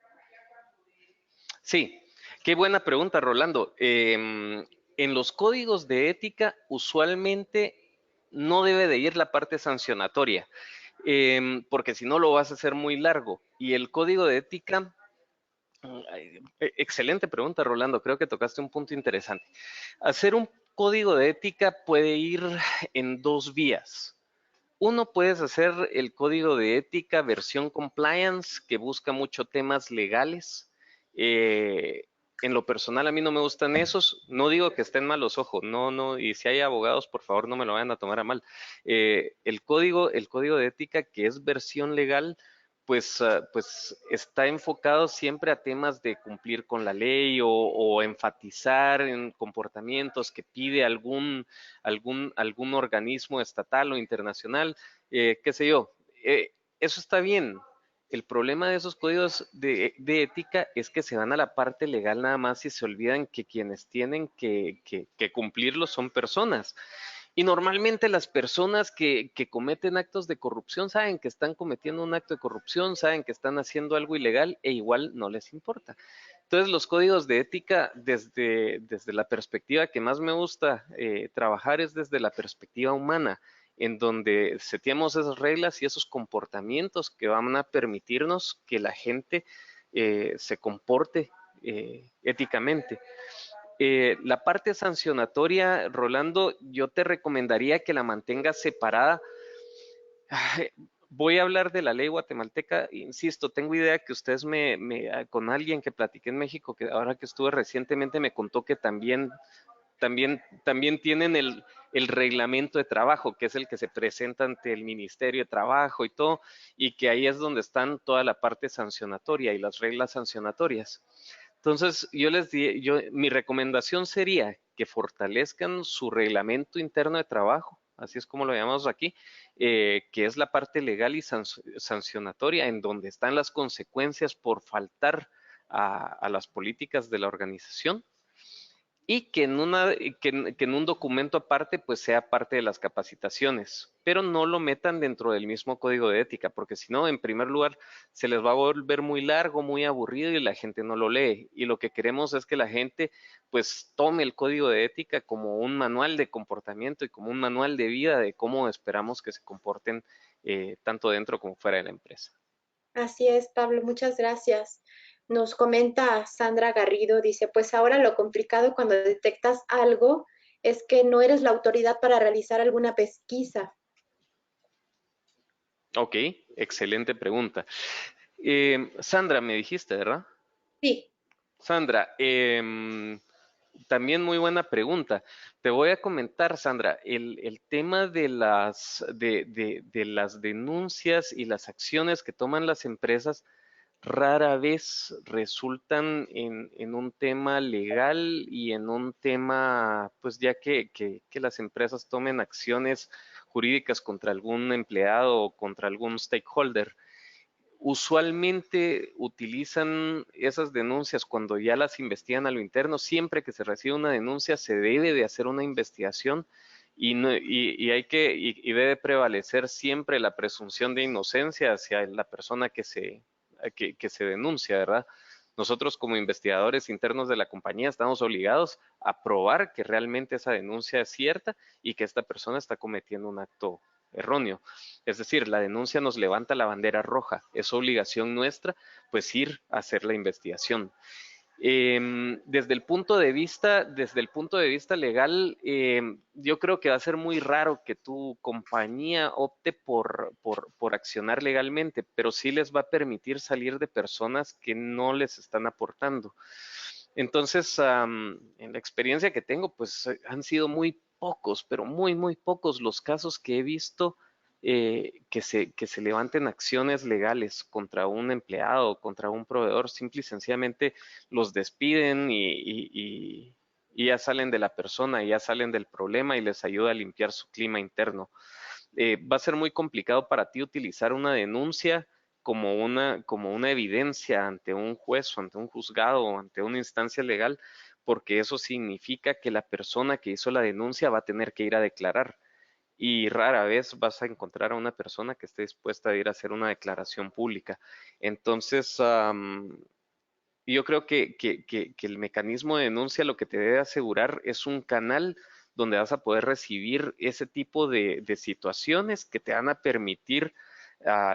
Sí, qué buena pregunta, Rolando. En los códigos de ética, usualmente no debe de ir la parte sancionatoria, porque si no lo vas a hacer muy largo. Y el código de ética, excelente pregunta, Rolando. Creo que tocaste un punto interesante. Hacer un código de ética puede ir en dos vías. Uno, puedes hacer el código de ética versión compliance, que busca mucho temas legales. Eh, en lo personal, a mí no me gustan esos. No digo que estén malos, ojo, no, y si hay abogados, por favor, no me lo vayan a tomar a mal. El código de ética, que es versión legal, pues está enfocado siempre a temas de cumplir con la ley o enfatizar en comportamientos que pide algún organismo estatal o internacional, qué sé yo. Eso está bien. El problema de esos códigos de ética es que se van a la parte legal nada más y se olvidan que quienes tienen que cumplirlos son personas. Y normalmente las personas que cometen actos de corrupción saben que están cometiendo un acto de corrupción, saben que están haciendo algo ilegal e igual no les importa. Entonces los códigos de ética desde la perspectiva que más me gusta trabajar es desde la perspectiva humana, en donde seteamos esas reglas y esos comportamientos que van a permitirnos que la gente se comporte éticamente. La parte sancionatoria, Rolando, yo te recomendaría que la mantengas separada. Voy a hablar de la ley guatemalteca, insisto, tengo idea que ustedes con alguien que platiqué en México, que ahora que estuve recientemente me contó que también tienen el reglamento de trabajo, que es el que se presenta ante el Ministerio de Trabajo y todo, y que ahí es donde están toda la parte sancionatoria y las reglas sancionatorias. Entonces, mi recomendación sería que fortalezcan su reglamento interno de trabajo, así es como lo llamamos aquí, que es la parte legal y sancionatoria, en donde están las consecuencias por faltar a las políticas de la organización y que en un documento aparte pues sea parte de las capacitaciones, pero no lo metan dentro del mismo código de ética, porque si no, en primer lugar, se les va a volver muy largo, muy aburrido y la gente no lo lee. Y lo que queremos es que la gente pues tome el código de ética como un manual de comportamiento y como un manual de vida de cómo esperamos que se comporten tanto dentro como fuera de la empresa. Así es, Pablo, muchas gracias. Nos comenta Sandra Garrido, dice, pues ahora lo complicado cuando detectas algo es que no eres la autoridad para realizar alguna pesquisa. Ok, excelente pregunta. Sandra, me dijiste, ¿verdad? Sí, Sandra, también muy buena pregunta. Te voy a comentar, Sandra, el tema de las denuncias y las acciones que toman las empresas rara vez resultan en un tema legal y en un tema, pues ya que las empresas tomen acciones jurídicas contra algún empleado o contra algún stakeholder. Usualmente utilizan esas denuncias cuando ya las investigan a lo interno. Siempre que se recibe una denuncia se debe de hacer una investigación y, no- y debe prevalecer siempre la presunción de inocencia hacia la persona que se denuncia, ¿verdad? Nosotros como investigadores internos de la compañía estamos obligados a probar que realmente esa denuncia es cierta y que esta persona está cometiendo un acto erróneo. Es decir, la denuncia nos levanta la bandera roja. Es obligación nuestra, pues, ir a hacer la investigación. Desde el punto de vista legal, yo creo que va a ser muy raro que tu compañía opte por accionar legalmente, pero sí les va a permitir salir de personas que no les están aportando. Entonces, en la experiencia que tengo, pues han sido muy pocos, pero muy, muy pocos los casos que he visto que se levanten acciones legales contra un empleado, contra un proveedor, simple y sencillamente los despiden y ya salen de la persona, ya salen del problema y les ayuda a limpiar su clima interno. Va a ser muy complicado para ti utilizar una denuncia como una evidencia ante un juez o ante un juzgado o ante una instancia legal, porque eso significa que la persona que hizo la denuncia va a tener que ir a declarar. Y rara vez vas a encontrar a una persona que esté dispuesta a ir a hacer una declaración pública. Entonces, yo creo que el mecanismo de denuncia lo que te debe asegurar es un canal donde vas a poder recibir ese tipo de situaciones que te van a permitir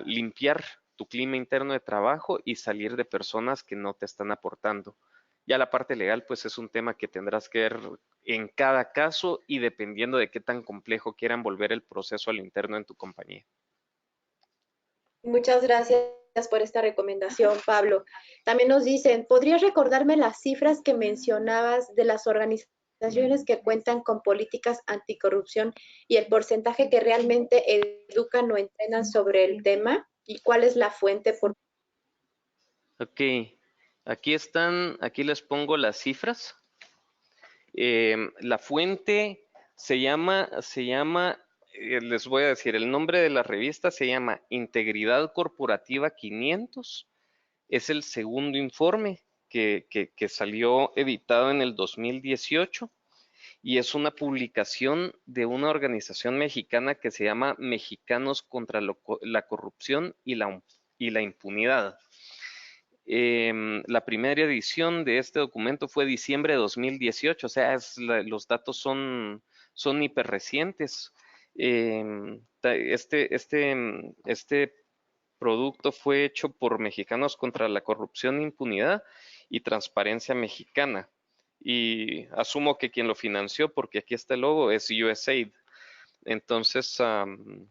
limpiar tu clima interno de trabajo y salir de personas que no te están aportando. Ya la parte legal, pues es un tema que tendrás que ver en cada caso y dependiendo de qué tan complejo quieran volver el proceso al interno en tu compañía. muchas gracias por esta recomendación, Pablo. También nos dicen, ¿podrías recordarme las cifras que mencionabas de las organizaciones que cuentan con políticas anticorrupción y el porcentaje que realmente educan o entrenan sobre el tema? ¿Y cuál es la fuente? Ok, aquí les pongo las cifras. La fuente les voy a decir, el nombre de la revista se llama Integridad Corporativa 500. Es el segundo informe que salió editado en el 2018 y es una publicación de una organización mexicana que se llama Mexicanos contra la Corrupción y la Impunidad. La primera edición de este documento fue diciembre de 2018, o sea, los datos son hiper recientes. Este producto fue hecho por Mexicanos contra la Corrupción, Impunidad y Transparencia Mexicana. y asumo que quien lo financió, porque aquí está el logo, es USAID. Entonces, mm,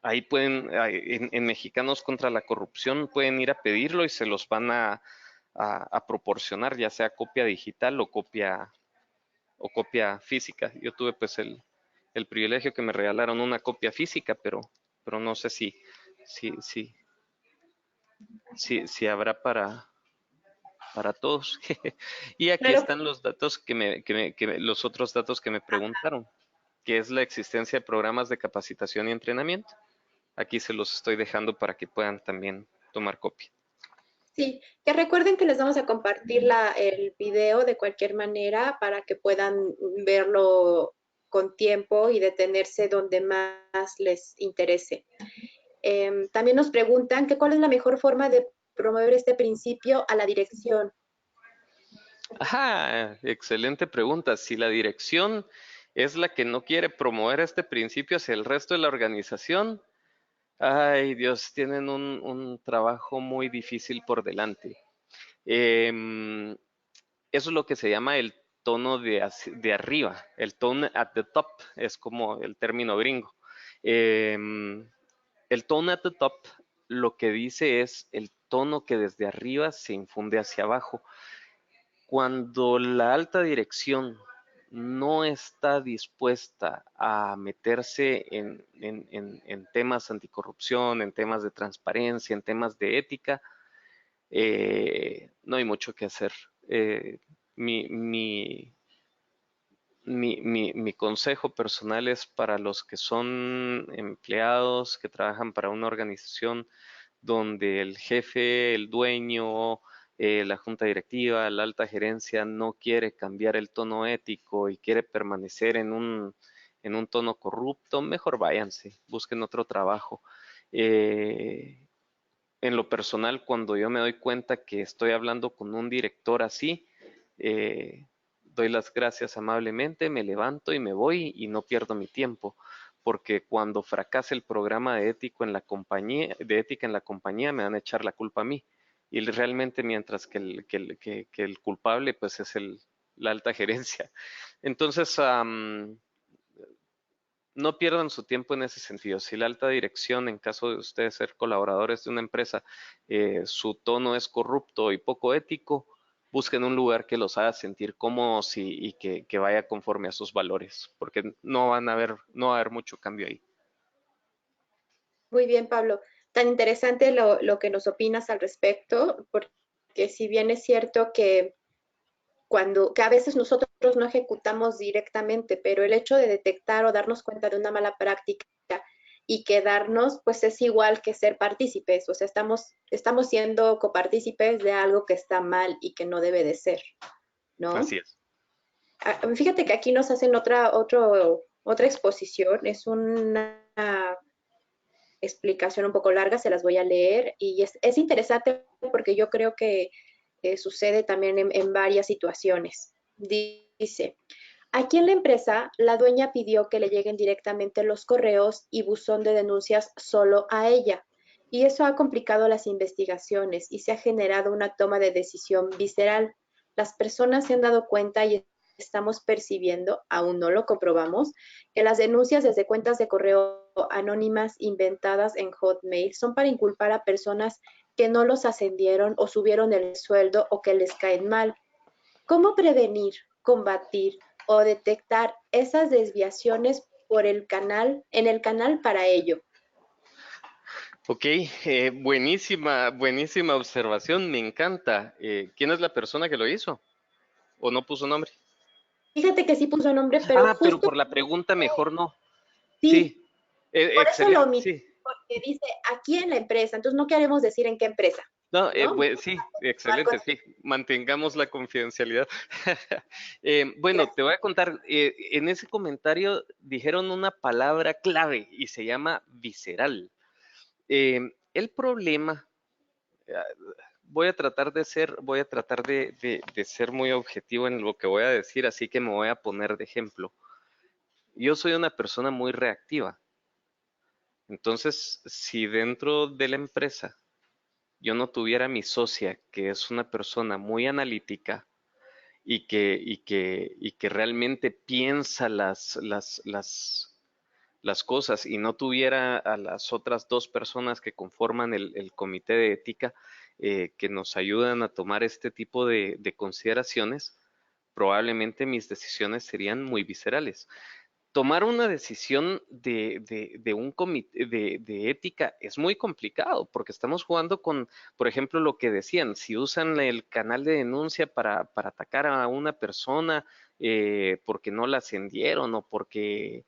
ahí pueden, en Mexicanos contra la Corrupción, pueden ir a pedirlo y se los van a proporcionar, ya sea copia digital o copia física. Yo tuve pues el privilegio que me regalaron una copia física, pero no sé si, si, si habrá para todos. Y aquí Claro. están los datos los otros datos que me preguntaron, que es la existencia de programas de capacitación y entrenamiento. Aquí se los estoy dejando para que puedan también tomar copia. Sí, que recuerden que les vamos a compartir el video de cualquier manera para que puedan verlo con tiempo y detenerse donde más les interese. También nos preguntan que cuál es la mejor forma de promover este principio a la dirección. Ajá, excelente pregunta. Si la dirección es la que no quiere promover este principio hacia el resto de la organización, ay Dios, tienen un trabajo muy difícil por delante. Eso es lo que se llama el tono de arriba, el tone at the top, es como el término gringo. El tone at the top lo que dice es el tono que desde arriba se infunde hacia abajo. Cuando la alta dirección no está dispuesta a meterse en temas anticorrupción, en temas de transparencia, en temas de ética, no hay mucho que hacer. Mi, mi, mi consejo personal es para los que son empleados, que trabajan para una organización donde el jefe, el dueño, la junta directiva, la alta gerencia no quiere cambiar el tono ético y quiere permanecer en un tono corrupto, mejor váyanse, busquen otro trabajo. En lo personal, cuando yo me doy cuenta que estoy hablando con un director así, eh, doy las gracias amablemente, me levanto y me voy y no pierdo mi tiempo, porque cuando fracase el programa de ética en la compañía, me van a echar la culpa a mí. Y realmente mientras que el culpable pues es la alta gerencia. Entonces, no pierdan su tiempo en ese sentido. Si la alta dirección, en caso de ustedes ser colaboradores de una empresa, su tono es corrupto y poco ético, busquen un lugar que los haga sentir cómodos y que vaya conforme a sus valores, porque no va a haber mucho cambio ahí. Muy bien, Pablo. Tan interesante lo que nos opinas al respecto, porque si bien es cierto que a veces nosotros no ejecutamos directamente, pero el hecho de detectar o darnos cuenta de una mala práctica y quedarnos, pues es igual que ser partícipes, o sea, estamos siendo copartícipes de algo que está mal y que no debe de ser, Así ¿no? es. Fíjate que aquí nos hacen otra exposición, es una explicación un poco larga, se las voy a leer y es interesante porque yo creo que sucede también en varias situaciones. Dice, aquí en la empresa, la dueña pidió que le lleguen directamente los correos y buzón de denuncias solo a ella. Y eso ha complicado las investigaciones y se ha generado una toma de decisión visceral. Las personas se han dado cuenta y estamos percibiendo, aún no lo comprobamos, que las denuncias desde cuentas de correo anónimas inventadas en Hotmail son para inculpar a personas que no los ascendieron o subieron el sueldo o que les caen mal. ¿Cómo prevenir, combatir o detectar esas desviaciones en el canal para ello? Ok, buenísima observación, me encanta. ¿Quién es la persona que lo hizo? ¿O no puso nombre? Fíjate que sí puso nombre, pero Ah, pero justo por la pregunta mejor no. sí, Sí, por eso lo excelente, omití, sí. porque dice aquí en la empresa, entonces no queremos decir en qué empresa, No, ¿no? sí, Algo excelente, así. sí. Mantengamos la confidencialidad. Bueno, te Gracias. voy a contar, en ese comentario dijeron una palabra clave y se llama visceral. El problema, eh, voy a tratar de ser muy objetivo en lo que voy a decir, así que me voy a poner de ejemplo. Yo soy una persona muy reactiva. Entonces, si dentro de la empresa yo no tuviera mi socia, que es una persona muy analítica, y que realmente piensa las cosas y no tuviera a las otras dos personas que conforman el comité de ética que nos ayudan a tomar este tipo de consideraciones, probablemente mis decisiones serían muy viscerales. Tomar una decisión de un comité de ética es muy complicado porque estamos jugando con, por ejemplo, lo que decían, si usan el canal de denuncia para atacar a una persona porque no la ascendieron o porque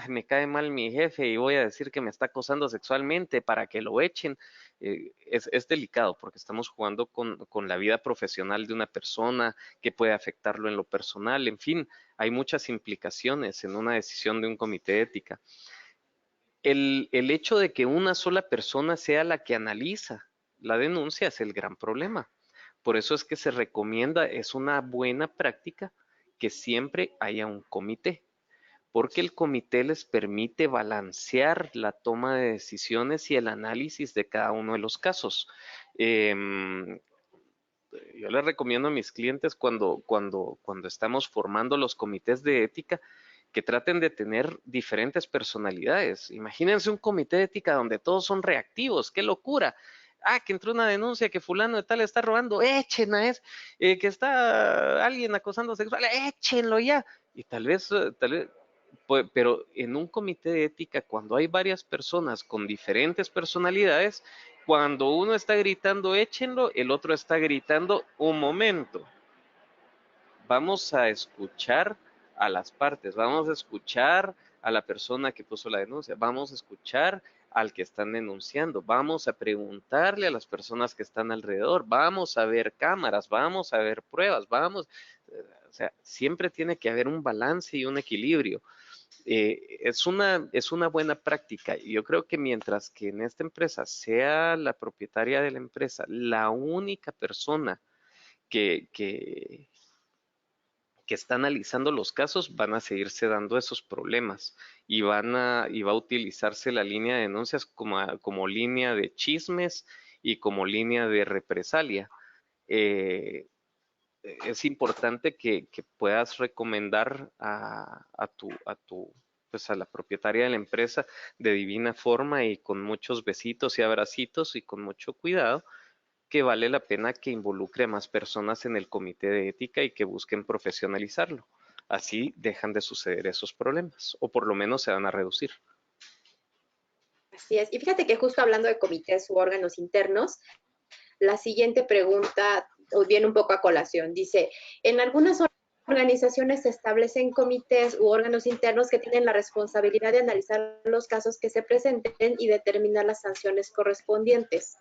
me cae mal mi jefe y voy a decir que me está acosando sexualmente para que lo echen. Es delicado porque estamos jugando con la vida profesional de una persona que puede afectarlo en lo personal, en fin, hay muchas implicaciones en una decisión de un comité de ética. El hecho de que una sola persona sea la que analiza la denuncia es el gran problema. Por eso es que se recomienda, es una buena práctica que siempre haya un comité, porque el comité les permite balancear la toma de decisiones y el análisis de cada uno de los casos. Yo les recomiendo a mis clientes cuando estamos formando los comités de ética que traten de tener diferentes personalidades. Imagínense un comité de ética donde todos son reactivos, qué locura. Que entró una denuncia que fulano de tal está robando, echen a ese, que está alguien acosando sexual, échenlo ya. Y tal vez, pero en un comité de ética, cuando hay varias personas con diferentes personalidades, cuando uno está gritando échenlo, el otro está gritando un momento. Vamos a escuchar a las partes, vamos a escuchar a la persona que puso la denuncia, vamos a escuchar al que están denunciando, vamos a preguntarle a las personas que están alrededor, vamos a ver cámaras, vamos a ver pruebas, o sea, siempre tiene que haber un balance y un equilibrio. Es una buena práctica y yo creo que mientras que en esta empresa sea la propietaria de la empresa la única persona que, que, que está analizando los casos, van a seguirse dando esos problemas y va a utilizarse la línea de denuncias como línea de chismes y como línea de represalia. Eh, es importante que puedas recomendar pues a la propietaria de la empresa de divina forma y con muchos besitos y abracitos y con mucho cuidado, que vale la pena que involucre a más personas en el comité de ética y que busquen profesionalizarlo. Así dejan de suceder esos problemas, o por lo menos se van a reducir. Así es. Y fíjate que justo hablando de comités u órganos internos, la siguiente pregunta viene un poco a colación. Dice, en algunas organizaciones se establecen comités u órganos internos que tienen la responsabilidad de analizar los casos que se presenten y determinar las sanciones correspondientes.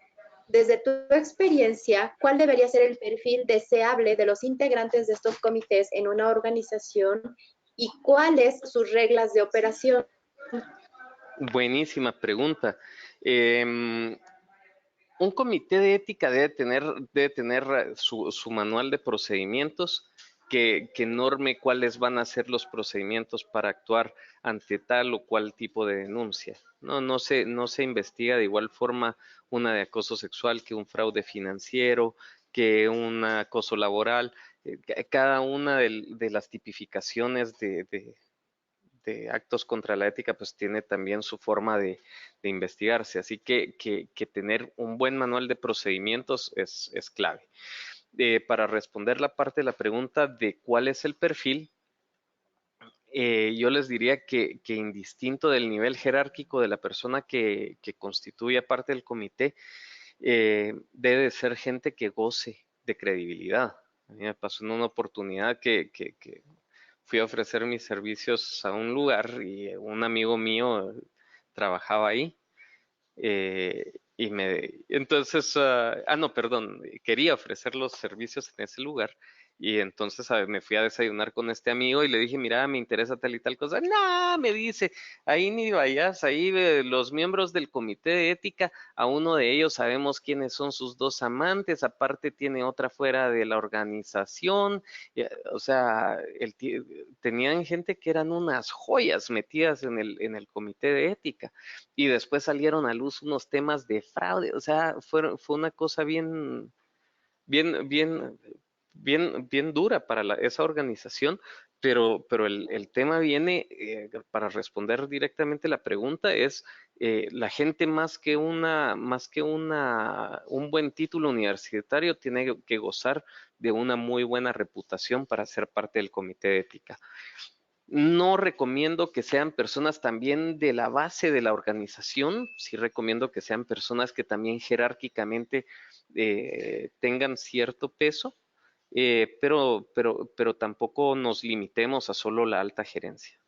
Desde tu experiencia, ¿cuál debería ser el perfil deseable de los integrantes de estos comités en una organización y cuáles sus reglas de operación? Buenísima pregunta. Un comité de ética debe tener su manual de procedimientos que norme cuáles van a ser los procedimientos para actuar ante tal o cual tipo de denuncia. No se investiga de igual forma una de acoso sexual que un fraude financiero, que un acoso laboral. Cada una de las tipificaciones de actos contra la ética, pues tiene también su forma de investigarse. Así que tener un buen manual de procedimientos es clave. Para responder la parte de la pregunta de cuál es el perfil, yo les diría que indistinto del nivel jerárquico de la persona que constituye parte del comité, debe ser gente que goce de credibilidad. A mí me pasó en una oportunidad que fui a ofrecer mis servicios a un lugar y un amigo mío trabajaba ahí. Entonces, no, perdón, quería ofrecer los servicios en ese lugar y entonces me fui a desayunar con este amigo y le dije, mira, me interesa tal y tal cosa. No, me dice, ahí ni vayas, ahí los miembros del comité de ética, a uno de ellos sabemos quiénes son sus dos amantes, aparte tiene otra fuera de la organización, o sea, tenían gente que eran unas joyas metidas en el comité de ética y después salieron a luz unos temas de fraude, o sea, fue una cosa bien, bien, bien, bien dura para esa organización, pero el tema viene, para responder directamente la pregunta, es la gente un buen título universitario tiene que gozar de una muy buena reputación para ser parte del comité de ética. No recomiendo que sean personas también de la base de la organización, sí recomiendo que sean personas que también jerárquicamente tengan cierto peso, pero tampoco nos limitemos a solo la alta gerencia.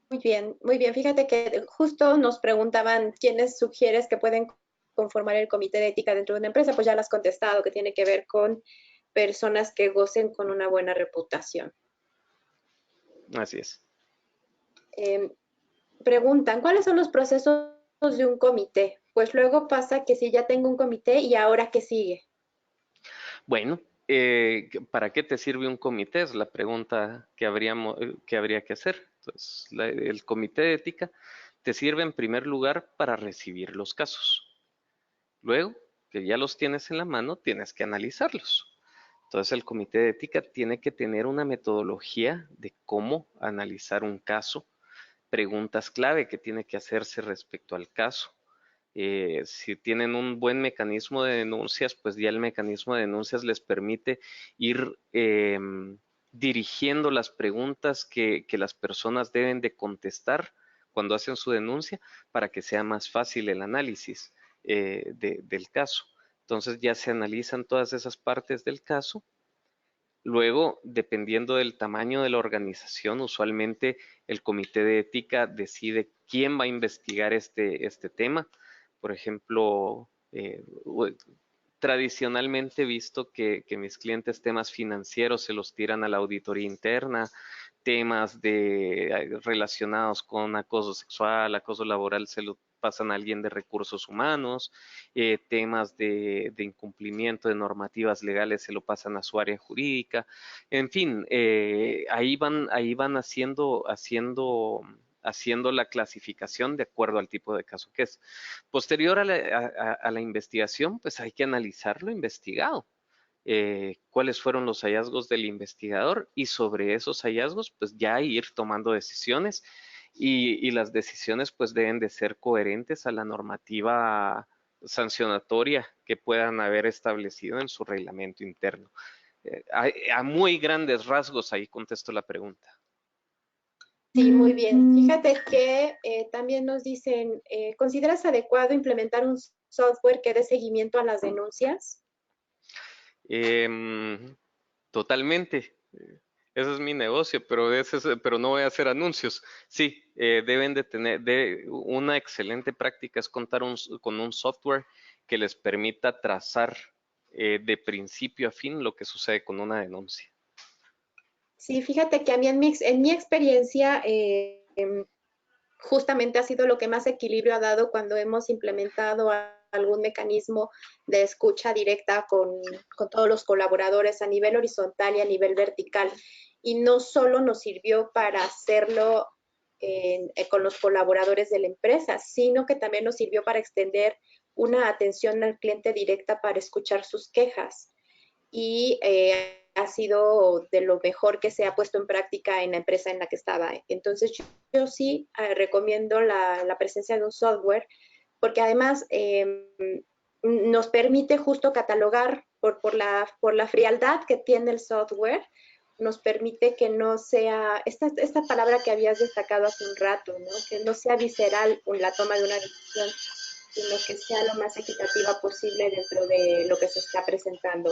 Muy bien, muy bien. Fíjate que justo nos preguntaban quiénes sugieres que pueden conformar el comité de ética dentro de una empresa, pues ya lo has contestado, que tiene que ver con personas que gocen con una buena reputación. Así es. Preguntan, ¿cuáles son los procesos de un comité? Pues luego pasa que si ya tengo un comité y ahora qué sigue. Bueno, ¿para qué te sirve un comité? Es la pregunta que habría que hacer. Entonces, el comité de ética te sirve en primer lugar para recibir los casos. Luego, que ya los tienes en la mano, tienes que analizarlos. Entonces, el comité de ética tiene que tener una metodología de cómo analizar un caso, preguntas clave que tiene que hacerse respecto al caso. Si tienen un buen mecanismo de denuncias, pues ya el mecanismo de denuncias les permite ir dirigiendo las preguntas que las personas deben de contestar cuando hacen su denuncia para que sea más fácil el análisis del caso. Entonces ya se analizan todas esas partes del caso. Luego, dependiendo del tamaño de la organización, usualmente el comité de ética decide quién va a investigar este tema. Por ejemplo, tradicionalmente he visto que mis clientes temas financieros se los tiran a la auditoría interna, temas relacionados con acoso sexual, acoso laboral se lo pasan a alguien de recursos humanos, temas de incumplimiento de normativas legales se lo pasan a su área jurídica, en fin, ahí van haciendo la clasificación de acuerdo al tipo de caso que es. Posterior a la investigación, pues hay que analizar lo investigado. Cuáles fueron los hallazgos del investigador y sobre esos hallazgos, pues ya ir tomando decisiones y las decisiones pues deben de ser coherentes a la normativa sancionatoria que puedan haber establecido en su reglamento interno. A muy grandes rasgos ahí contesto la pregunta. Sí, muy bien. Fíjate que también nos dicen, ¿consideras adecuado implementar un software que dé seguimiento a las denuncias? Totalmente. Ese es mi negocio, pero no voy a hacer anuncios. Sí, deben de tener, una excelente práctica es contar con un software que les permita trazar de principio a fin lo que sucede con una denuncia. Sí, fíjate que a mí en mi experiencia justamente ha sido lo que más equilibrio ha dado cuando hemos implementado algún mecanismo de escucha directa con todos los colaboradores a nivel horizontal y a nivel vertical. Y no solo nos sirvió para hacerlo con los colaboradores de la empresa, sino que también nos sirvió para extender una atención al cliente directa para escuchar sus quejas. Y ha sido de lo mejor que se ha puesto en práctica en la empresa en la que estaba. Entonces yo sí recomiendo la presencia de un software porque además nos permite justo catalogar por la frialdad que tiene el software, nos permite que no sea, esta palabra que habías destacado hace un rato, ¿no? Que no sea visceral la toma de una decisión, sino que sea lo más equitativa posible dentro de lo que se está presentando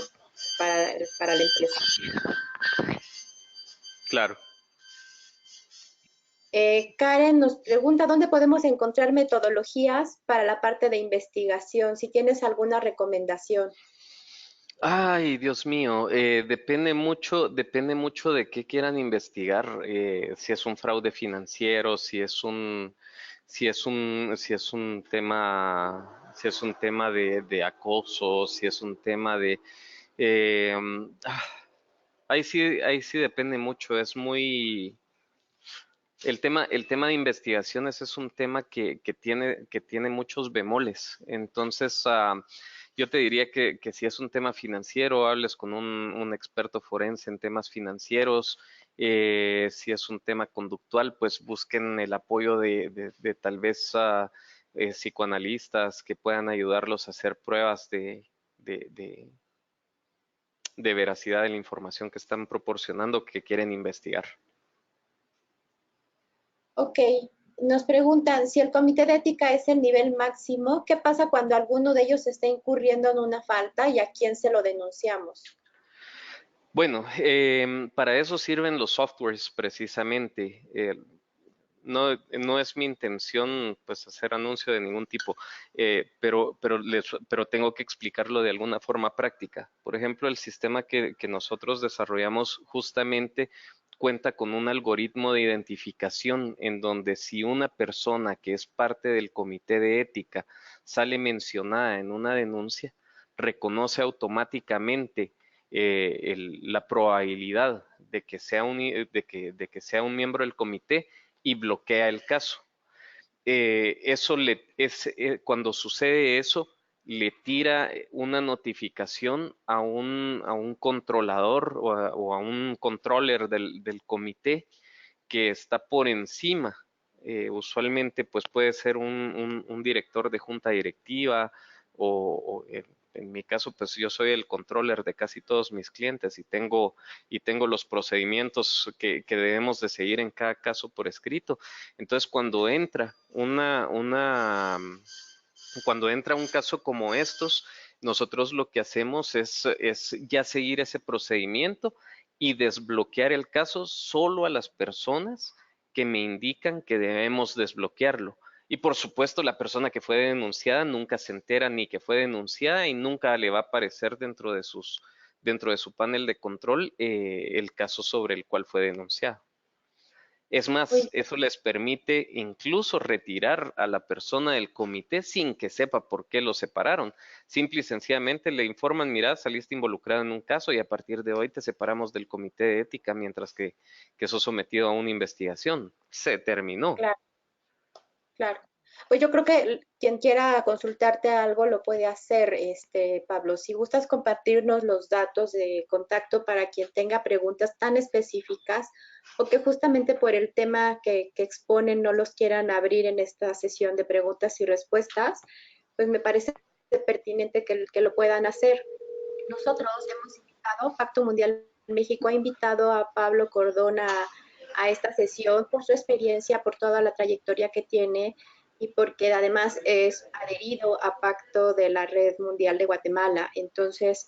para la empresa. Claro. Karen nos pregunta dónde podemos encontrar metodologías para la parte de investigación, si tienes alguna recomendación. Ay, Dios mío, depende mucho de qué quieran investigar, si es un fraude financiero, si es un tema de acoso, si es un tema de, eh, ah, ahí sí depende mucho, El tema de investigaciones es un tema que tiene muchos bemoles. Entonces, yo te diría que si es un tema financiero, hables con un experto forense en temas financieros. Si es un tema conductual, pues busquen el apoyo de tal vez psicoanalistas que puedan ayudarlos a hacer pruebas de veracidad de la información que están proporcionando, que quieren investigar. Ok, nos preguntan si el comité de ética es el nivel máximo, ¿qué pasa cuando alguno de ellos está incurriendo en una falta y a quién se lo denunciamos? Bueno, para eso sirven los softwares precisamente. No es mi intención pues hacer anuncio de ningún tipo, pero tengo que explicarlo de alguna forma práctica. Por ejemplo, el sistema que nosotros desarrollamos justamente cuenta con un algoritmo de identificación en donde si una persona que es parte del comité de ética sale mencionada en una denuncia, reconoce automáticamente la probabilidad de que sea de que sea un miembro del comité y bloquea el caso. Cuando sucede eso, le tira una notificación a un controlador o a un controller del comité que está por encima. Usualmente pues puede ser un director de junta directiva o en mi caso pues yo soy el controller de casi todos mis clientes y tengo los procedimientos que debemos de seguir en cada caso por escrito. Entonces cuando entra un caso como estos, nosotros lo que hacemos es ya seguir ese procedimiento y desbloquear el caso solo a las personas que me indican que debemos desbloquearlo. Y por supuesto, la persona que fue denunciada nunca se entera ni que fue denunciada y nunca le va a aparecer dentro de su panel de control el caso sobre el cual fue denunciado. Es más, Oye, eso les permite incluso retirar a la persona del comité sin que sepa por qué lo separaron. Simple y sencillamente le informan, mira, saliste involucrado en un caso y a partir de hoy te separamos del comité de ética mientras que sos sometido a una investigación. Se terminó. claro, claro. Pues yo creo que quien quiera consultarte algo lo puede hacer, Pablo. Si gustas compartirnos los datos de contacto para quien tenga preguntas tan específicas o que justamente por el tema que exponen no los quieran abrir en esta sesión de preguntas y respuestas, pues me parece pertinente que lo puedan hacer. Nosotros hemos invitado, Pacto Mundial México ha invitado a Pablo Cordón a esta sesión por su experiencia, por toda la trayectoria que tiene y porque además es adherido a Pacto de la Red Mundial de Guatemala. Entonces,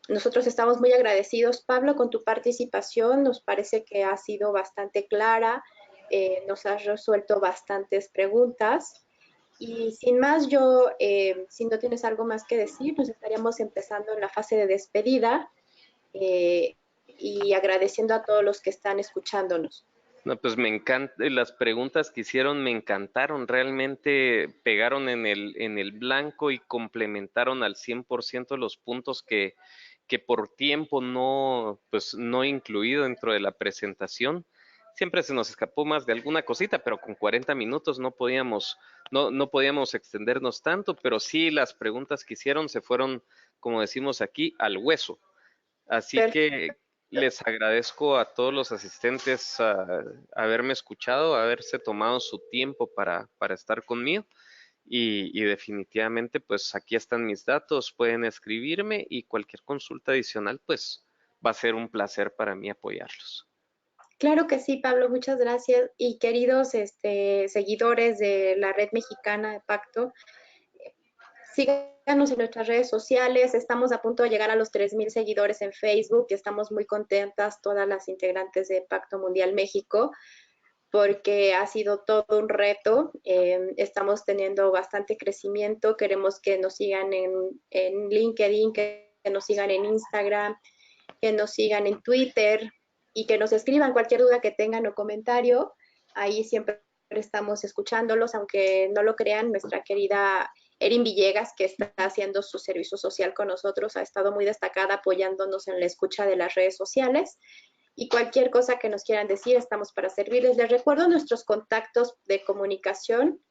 nosotros estamos muy agradecidos, Pablo, con tu participación. Nos parece que ha sido bastante clara, nos has resuelto bastantes preguntas. Y sin más, si no tienes algo más que decir, nos estaríamos empezando en la fase de despedida y agradeciendo a todos los que están escuchándonos. No, pues me encanta, las preguntas que hicieron me encantaron, realmente pegaron en el blanco y complementaron al 100% los puntos que por tiempo no, pues no incluí dentro de la presentación. Siempre se nos escapó más de alguna cosita, pero con 40 minutos no podíamos extendernos tanto, pero sí las preguntas que hicieron se fueron, como decimos aquí, al hueso. Así que Perfecto. les agradezco a todos los asistentes haberme escuchado, haberse tomado su tiempo para estar conmigo y definitivamente pues aquí están mis datos, pueden escribirme y cualquier consulta adicional pues va a ser un placer para mí apoyarlos. Claro que sí, Pablo, muchas gracias. Y queridos seguidores de la Red Mexicana de Pacto, síganos en nuestras redes sociales. Estamos a punto de llegar a los 3,000 seguidores en Facebook y estamos muy contentas todas las integrantes de Pacto Mundial México porque ha sido todo un reto. Estamos teniendo bastante crecimiento. Queremos que nos sigan en LinkedIn, que nos sigan en Instagram, que nos sigan en Twitter y que nos escriban cualquier duda que tengan o comentario. Ahí siempre estamos escuchándolos, aunque no lo crean, nuestra querida Erin Villegas, que está haciendo su servicio social con nosotros, ha estado muy destacada apoyándonos en la escucha de las redes sociales. y cualquier cosa que nos quieran decir, estamos para servirles. Les recuerdo nuestros contactos de comunicación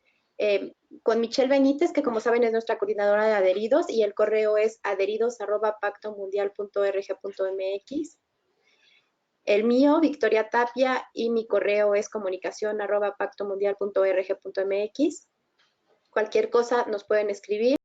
con Michelle Benítez, que como saben es nuestra coordinadora de adheridos, y el correo es adheridos@pactomundial.org.mx. El mío, Victoria Tapia, y mi correo es comunicación@pactomundial.org.mx. Cualquier cosa nos pueden escribir.